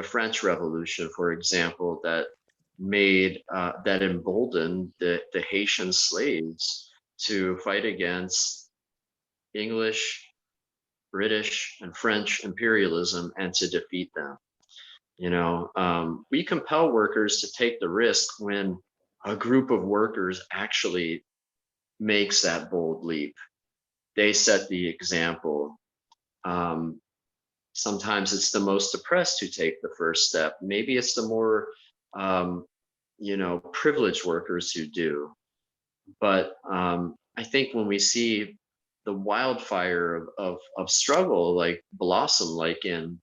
S4: French Revolution, for example, that that emboldened the Haitian slaves to fight against English, British, and French imperialism and to defeat them. You know, we compel workers to take the risk when a group of workers actually makes that bold leap. They set the example. Sometimes it's the most oppressed who take the first step. Maybe it's the more, you know, privileged workers who do. But I think when we see the wildfire of struggle like blossom, like in,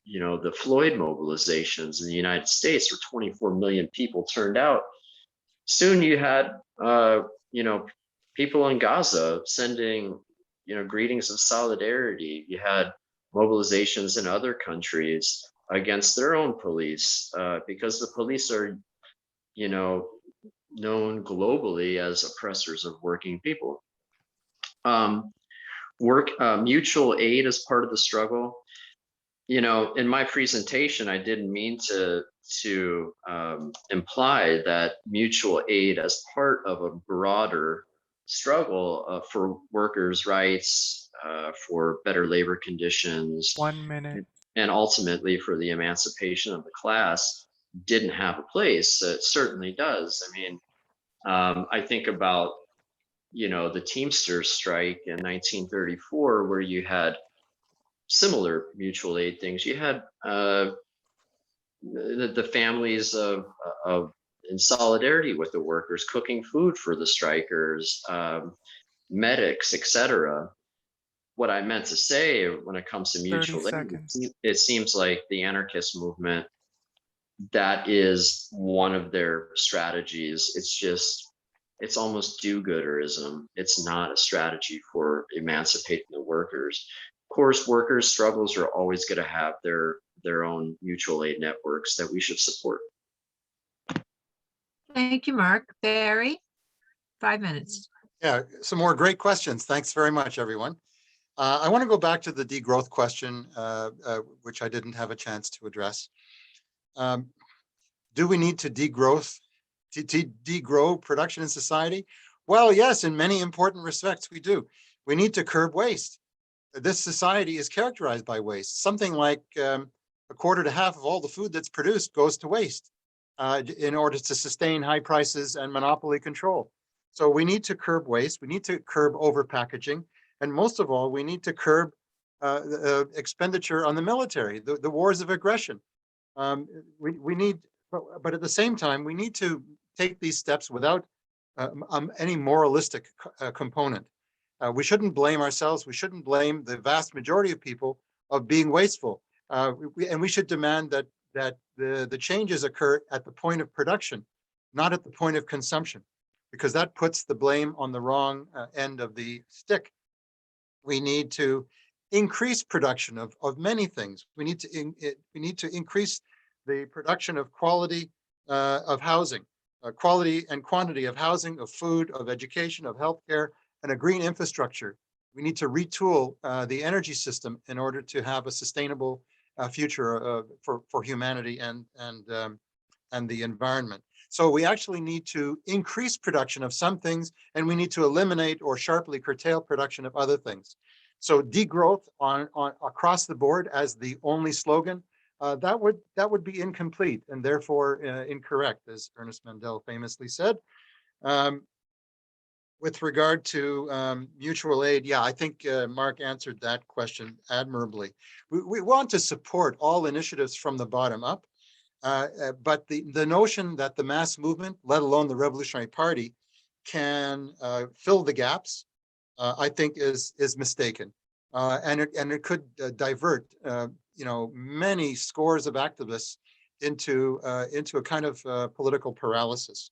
S4: you know, the Floyd mobilizations in the United States, where 24 million people turned out, soon you had, you know, people in Gaza sending, you know, greetings of solidarity. You had mobilizations in other countries against their own police, because the police are, you know, known globally as oppressors of working people. Mutual aid is part of the struggle. You know, in my presentation, I didn't mean to imply that mutual aid as part of a broader struggle for workers' rights, for better labor conditions,
S5: 1 minute.
S4: and ultimately for the emancipation of the class didn't have a place. It certainly does. I mean, I think about, you know, the Teamsters strike in 1934, where you had similar mutual aid things. You had the families of in solidarity with the workers, cooking food for the strikers, medics, etc. What I meant to say when it comes to
S5: 30
S4: mutual aid,
S5: seconds.
S4: it seems like the anarchist movement, that is one of their strategies. It's just, it's almost do-gooderism. It's not a strategy for emancipating the workers. Of course, workers' struggles are always going to have their own mutual aid networks that we should support.
S1: Thank you, Mark. Barry, 5 minutes.
S3: Yeah, some more great questions. Thanks very much, everyone. I want to go back to the degrowth question, which I didn't have a chance to address. Do we need to degrow production in society? Well, yes, in many important respects, we do. We need to curb waste. This society is characterized by waste. Something like a quarter to half of all the food that's produced goes to waste in order to sustain high prices and monopoly control. So we need to curb waste. We need to curb overpackaging. And most of all, we need to curb expenditure on the military, the wars of aggression. We need, but at the same time, we need to take these steps without any moralistic component. We shouldn't blame ourselves. We shouldn't blame the vast majority of people of being wasteful. And we should demand that the changes occur at the point of production, not at the point of consumption, because that puts the blame on the wrong end of the stick. We need to increase production of many things. We need to increase the production of quality of housing, quality and quantity of housing, of food, of education, of healthcare, and a green infrastructure. We need to retool the energy system in order to have a sustainable future for humanity and the environment. So we actually need to increase production of some things, and we need to eliminate or sharply curtail production of other things. So degrowth on across the board as the only slogan, that would be incomplete and therefore incorrect, as Ernest Mandel famously said. With regard to mutual aid, yeah, I think Mark answered that question admirably. We want to support all initiatives from the bottom up, but the notion that the mass movement, let alone the Revolutionary Party, can fill the gaps, I think is mistaken, and it could divert many scores of activists into a kind of political paralysis.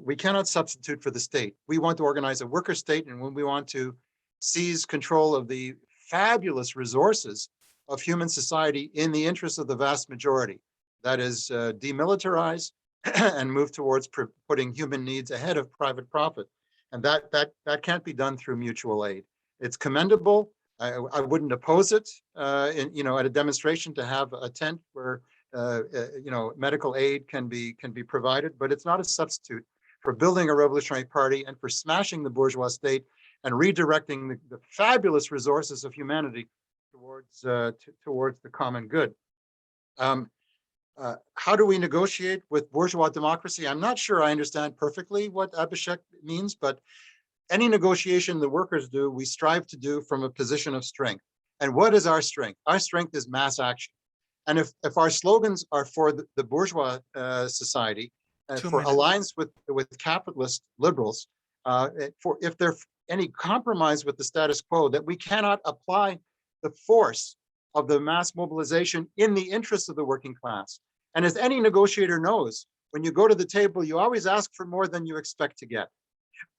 S3: We cannot substitute for the state. We want to organize a worker state, and when we want to seize control of the fabulous resources of human society in the interest of the vast majority, that is demilitarize and move towards putting human needs ahead of private profit. And that can't be done through mutual aid. It's commendable. I wouldn't oppose it at a demonstration to have a tent where medical aid can be provided, but it's not a substitute for building a revolutionary party and for smashing the bourgeois state and redirecting the fabulous resources of humanity towards the common good. How do we negotiate with bourgeois democracy? I'm not sure I understand perfectly what Abhishek means, but any negotiation the workers do, we strive to do from a position of strength. And what is our strength? Our strength is mass action. And if our slogans are for the bourgeois society, for alliance with capitalist liberals, if there's any compromise with the status quo, that we cannot apply the force of the mass mobilization in the interest of the working class. And as any negotiator knows, when you go to the table, you always ask for more than you expect to get,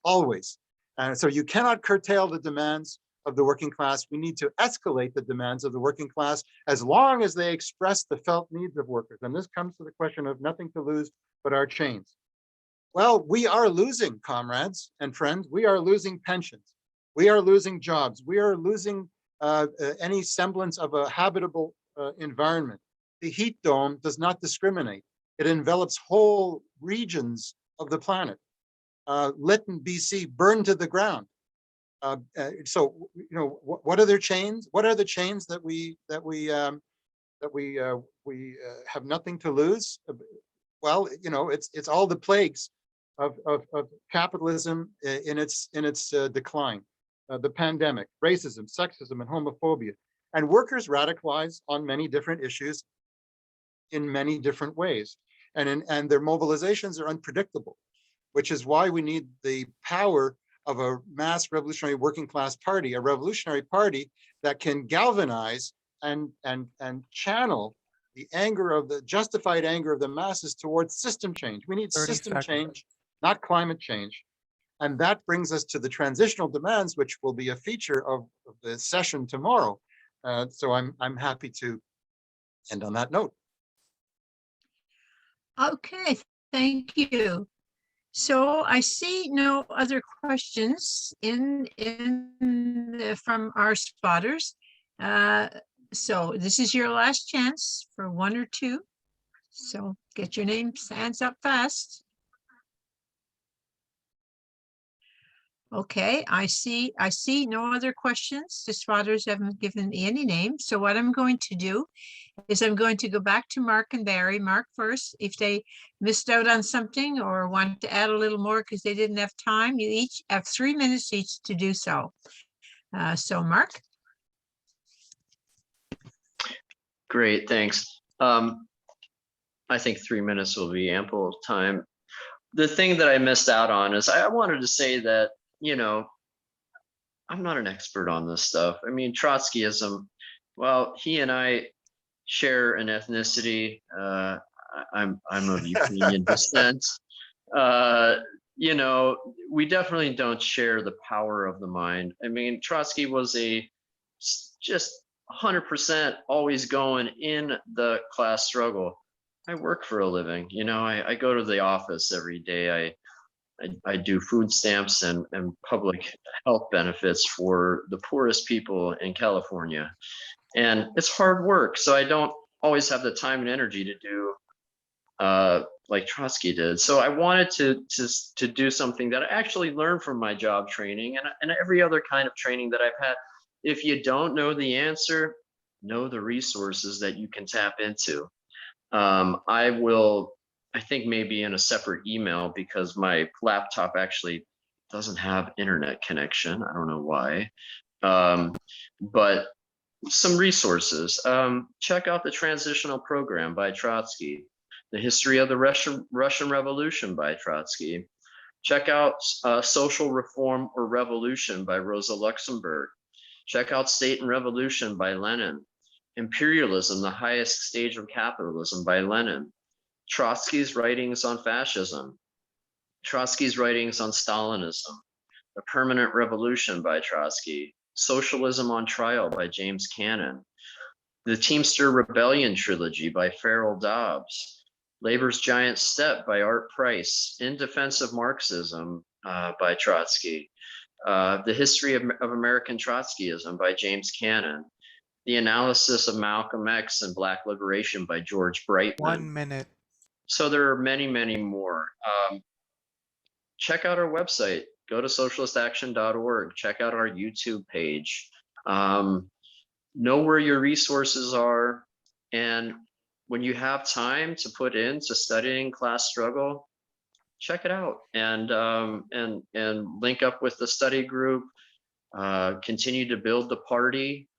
S3: always. And so you cannot curtail the demands of the working class. We need to escalate the demands of the working class as long as they express the felt needs of workers. And this comes to the question of nothing to lose but our chains. Well, we are losing, comrades and friends. We are losing pensions. We are losing jobs. We are losing any semblance of a habitable environment. The heat dome does not discriminate. It envelops whole regions of the planet. Lytton, BC, burned to the ground. So, what are their chains? What are the chains that we have nothing to lose? Well, it's all the plagues of capitalism in its decline. The pandemic, racism, sexism, and homophobia, and workers radicalize on many different issues in many different ways, and their mobilizations are unpredictable, which is why we need the power of a mass revolutionary working class party, a revolutionary party that can galvanize and channel the justified anger of the masses towards system change. We need system change, not climate change. And that brings us to the transitional demands, which will be a feature of the session tomorrow. So I'm happy to end on that note.
S1: Okay, thank you. So I see no other questions from our spotters. So this is your last chance for one or two. So get your hands up fast. Okay, I see no other questions. The spotters haven't given me any names. So what I'm going to do is I'm going to go back to Mark and Barry. Mark first, if they missed out on something or want to add a little more because they didn't have time, you each have 3 minutes each to do so. So Mark.
S4: Great, thanks. I think 3 minutes will be ample time. The thing that I missed out on is I wanted to say that, I'm not an expert on this stuff. I mean, Trotskyism, well, he and I share an ethnicity. I'm of Ukrainian descent. We definitely don't share the power of the mind. I mean, Trotsky was just 100% always going in the class struggle. I work for a living, I go to the office every day. I do food stamps and public health benefits for the poorest people in California. And it's hard work. So I don't always have the time and energy to do like Trotsky did. So I wanted to do something that I actually learned from my job training and every other kind of training that I've had. If you don't know the answer, know the resources that you can tap into. I think maybe in a separate email, because my laptop actually doesn't have internet connection. I don't know why. But some resources. Check out the Transitional Program by Trotsky, the History of the Russian Revolution by Trotsky. Check out Social Reform or Revolution by Rosa Luxemburg. Check out State and Revolution by Lenin. Imperialism, the Highest Stage of Capitalism by Lenin. Trotsky's Writings on Fascism. Trotsky's writings on Stalinism, The Permanent Revolution by Trotsky, Socialism on Trial by James Cannon, The Teamster Rebellion trilogy by Farrell Dobbs, Labor's Giant Step by Art Price, In Defense of Marxism by Trotsky, The History of American Trotskyism by James Cannon, The Analysis of Malcolm X and Black Liberation by George Brightman.
S5: 1 minute.
S4: So there are many, many more. Check out our website. Go to socialistaction.org. Check out our YouTube page. Know where your resources are. And when you have time to put into studying class struggle, check it out and link up with the study group. Continue to build the party.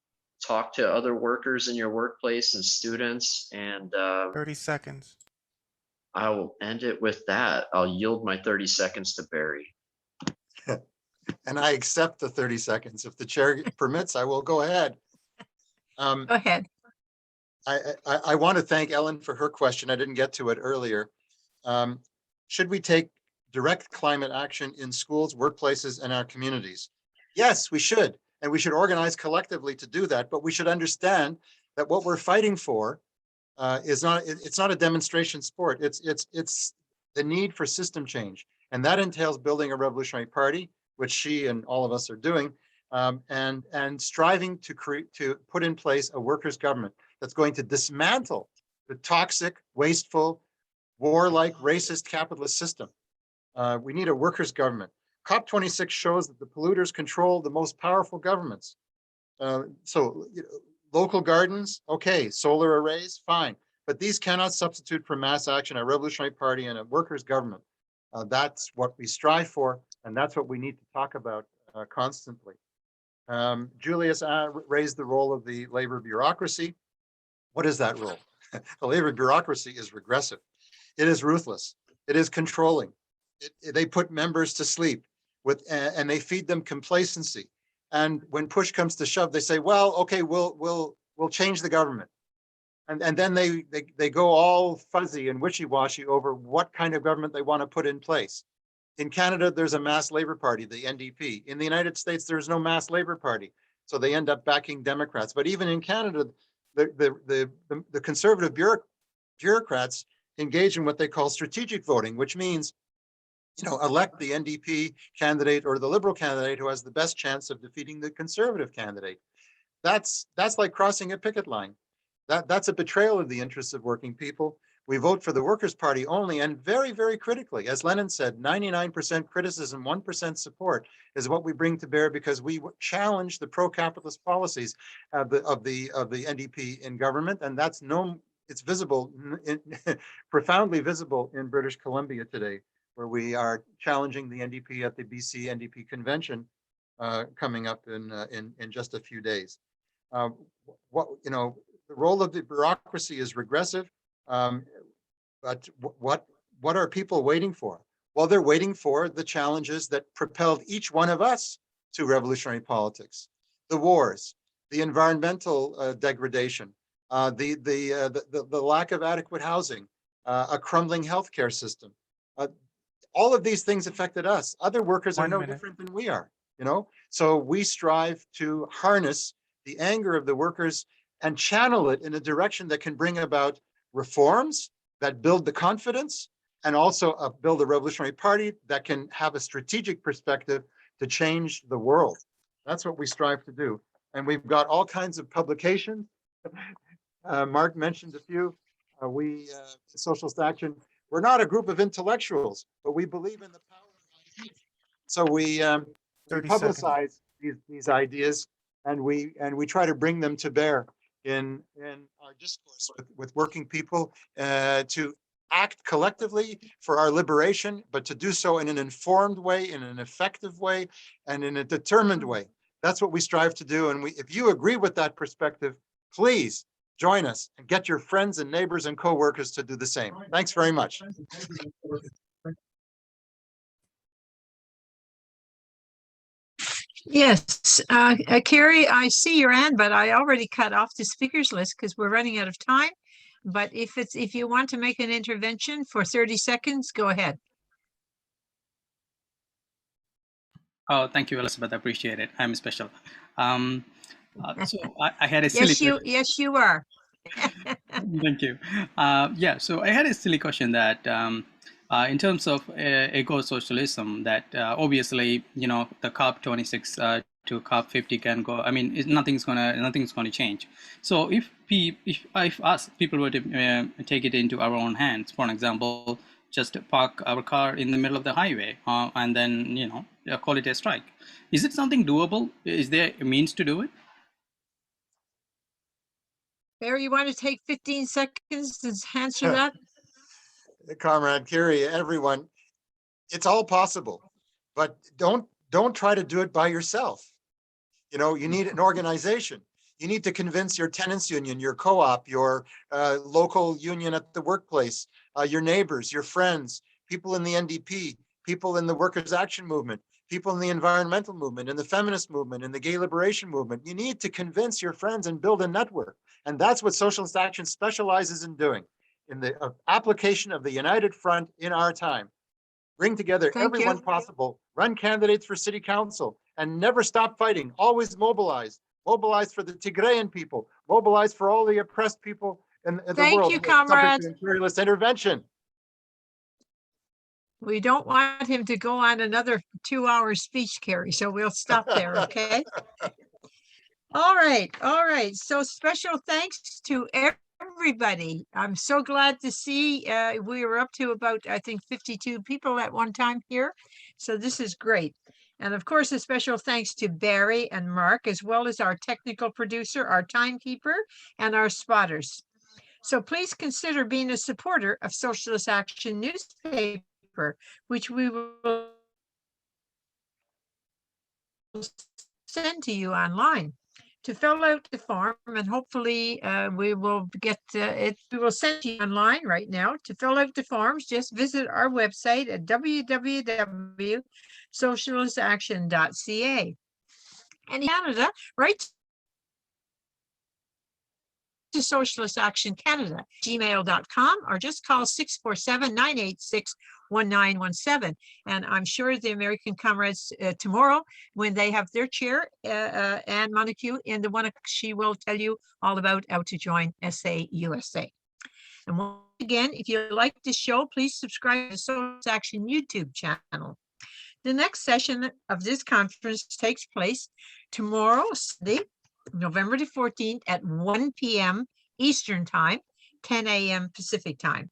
S4: Talk to other workers in your workplace and students. And
S5: 30 seconds.
S4: I will end it with that. I'll yield my 30 seconds to Barry.
S3: And I accept the 30 seconds. If the chair permits, I will go ahead.
S1: Go ahead.
S3: I want to thank Ellen for her question. I didn't get to it earlier. Should we take direct climate action in schools, workplaces, and our communities? Yes, we should. And we should organize collectively to do that. But we should understand that what we're fighting for it's not a demonstration sport. It's the need for system change. And that entails building a revolutionary party, which she and all of us are doing, and striving to put in place a workers' government that's going to dismantle the toxic, wasteful, warlike, racist capitalist system. We need a workers' government. COP26 shows that the polluters control the most powerful governments. Local gardens, okay, solar arrays, fine. But these cannot substitute for mass action, a revolutionary party, and a workers' government. That's what we strive for, and that's what we need to talk about constantly. Julius raised the role of the labor bureaucracy. What is that role? The labor bureaucracy is regressive. It is ruthless. It is controlling. They put members to sleep and they feed them complacency. And when push comes to shove, they say, well, okay, we'll change the government. And then they go all fuzzy and wishy-washy over what kind of government they want to put in place. In Canada, there's a mass labor party, the NDP. In the United States, there's no mass labor party. So they end up backing Democrats. But even in Canada, the conservative bureaucrats engage in what they call strategic voting, which means, elect the NDP candidate or the Liberal candidate who has the best chance of defeating the Conservative candidate. That's like crossing a picket line. That's a betrayal of the interests of working people. We vote for the Workers' Party only, and very, very critically, as Lenin said, 99% criticism, 1% support is what we bring to bear because we challenge the pro-capitalist policies of the NDP in government, and it's visible, profoundly visible in British Columbia today, where we are challenging the NDP at the BC NDP convention coming up in just a few days. The role of the bureaucracy is regressive. But what are people waiting for? Well, they're waiting for the challenges that propelled each one of us to revolutionary politics: the wars, the environmental degradation, the lack of adequate housing, a crumbling healthcare system. All of these things affected us. Other workers are no different than we are. So we strive to harness the anger of the workers and channel it in a direction that can bring about reforms that build the confidence and also build a revolutionary party that can have a strategic perspective to change the world. That's what we strive to do. And we've got all kinds of publications. Mark mentioned a few. We, Socialist Action, we're not a group of intellectuals, but we believe in the power of ideas. So we publicize these ideas, and we try to bring them to bear in our discourse with working people to act collectively for our liberation, but to do so in an informed way, in an effective way, and in a determined way. That's what we strive to do. And if you agree with that perspective, please join us and get your friends and neighbors and co-workers to do the same. Thanks very much.
S1: Yes, Carrie, I see your hand, but I already cut off the speakers list because we're running out of time. But if you want to make an intervention for 30 seconds, go ahead.
S9: Oh, thank you, Elizabeth. I appreciate it. I'm special. So I had a silly question.
S1: Yes, you are.
S9: Thank you. Yeah, so I had a silly question that in terms of eco-socialism, that obviously, the COP26 to COP50 can go. I mean, nothing's gonna change. So if us people were to take it into our own hands, for example, just park our car in the middle of the highway and then call it a strike, is it something doable? Is there a means to do it?
S1: Barry, you want to take 15 seconds to answer that?
S3: Comrade Curie, everyone, it's all possible, but don't try to do it by yourself. You need an organization. You need to convince your tenants union, your co-op, your local union at the workplace, your neighbors, your friends, people in the NDP, people in the Workers' Action Movement, people in the environmental movement, in the feminist movement, in the gay liberation movement. You need to convince your friends and build a network. And that's what Socialist Action specializes in doing, in the application of the United Front in our time. Bring together everyone possible, run candidates for city council, and never stop fighting. Always mobilize. Mobilize for the Tigrayan people. Mobilize for all the oppressed people in the world.
S1: Thank you, comrade.
S3: Imperialist intervention.
S1: We don't want him to go on another 2-hour speech, Carrie, so we'll stop there, okay? All right. So special thanks to everybody. I'm so glad to see we were up to about, I think, 52 people at one time here. So this is great. And of course, a special thanks to Barry and Mark, as well as our technical producer, our timekeeper, and our spotters. So please consider being a supporter of Socialist Action newspaper, which we will send to you online. To fill out the form, and hopefully we will get it. We will send you online right now. To fill out the forms, just visit our website at www.socialistaction.ca. And in Canada, right to Socialist Action Canada, gmail.com, or just call 647-986-1917. And I'm sure the American comrades tomorrow, when they have their chair, Anne Montague, in the one, she will tell you all about how to join SAUSA. And once again, if you like this show, please subscribe to the Socialist Action YouTube channel. The next session of this conference takes place tomorrow, Sunday, November the 14th at 1 p.m. Eastern Time, 10 a.m. Pacific Time.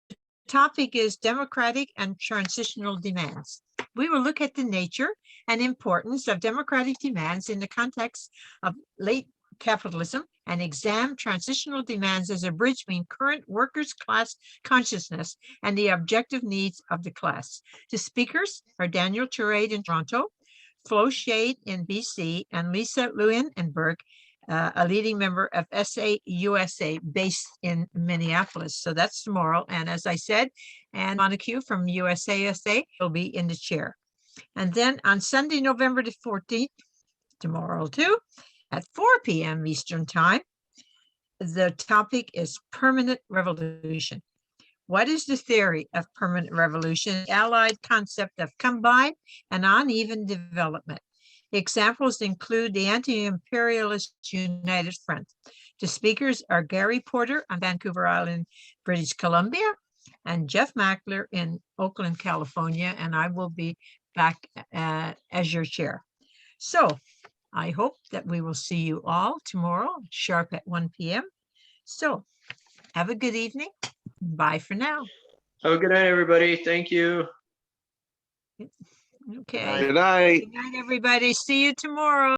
S1: The topic is democratic and transitional demands. We will look at the nature and importance of democratic demands in the context of late capitalism and examine transitional demands as a bridge between current workers' class consciousness and the objective needs of the class. The speakers are Daniel Turade in Toronto, Flo Shade in BC, and Lisa Leuenberg, a leading member of SAUSA based in Minneapolis. So that's tomorrow. And as I said, Anne Montague from USASA will be in the chair. And then on Sunday, November the 14th, tomorrow too, at 4 p.m. Eastern Time, the topic is permanent revolution. What is the theory of permanent revolution? The allied concept of combined and uneven development. Examples include the Anti-Imperialist United Front. The speakers are Gary Porter on Vancouver Island, British Columbia, and Jeff Mackler in Oakland, California, and I will be back as your chair. So I hope that we will see you all tomorrow, sharp at 1 p.m. So have a good evening. Bye for now.
S4: Have a good night, everybody. Thank you.
S1: Okay.
S10: Good night.
S1: Good night, everybody. See you tomorrow.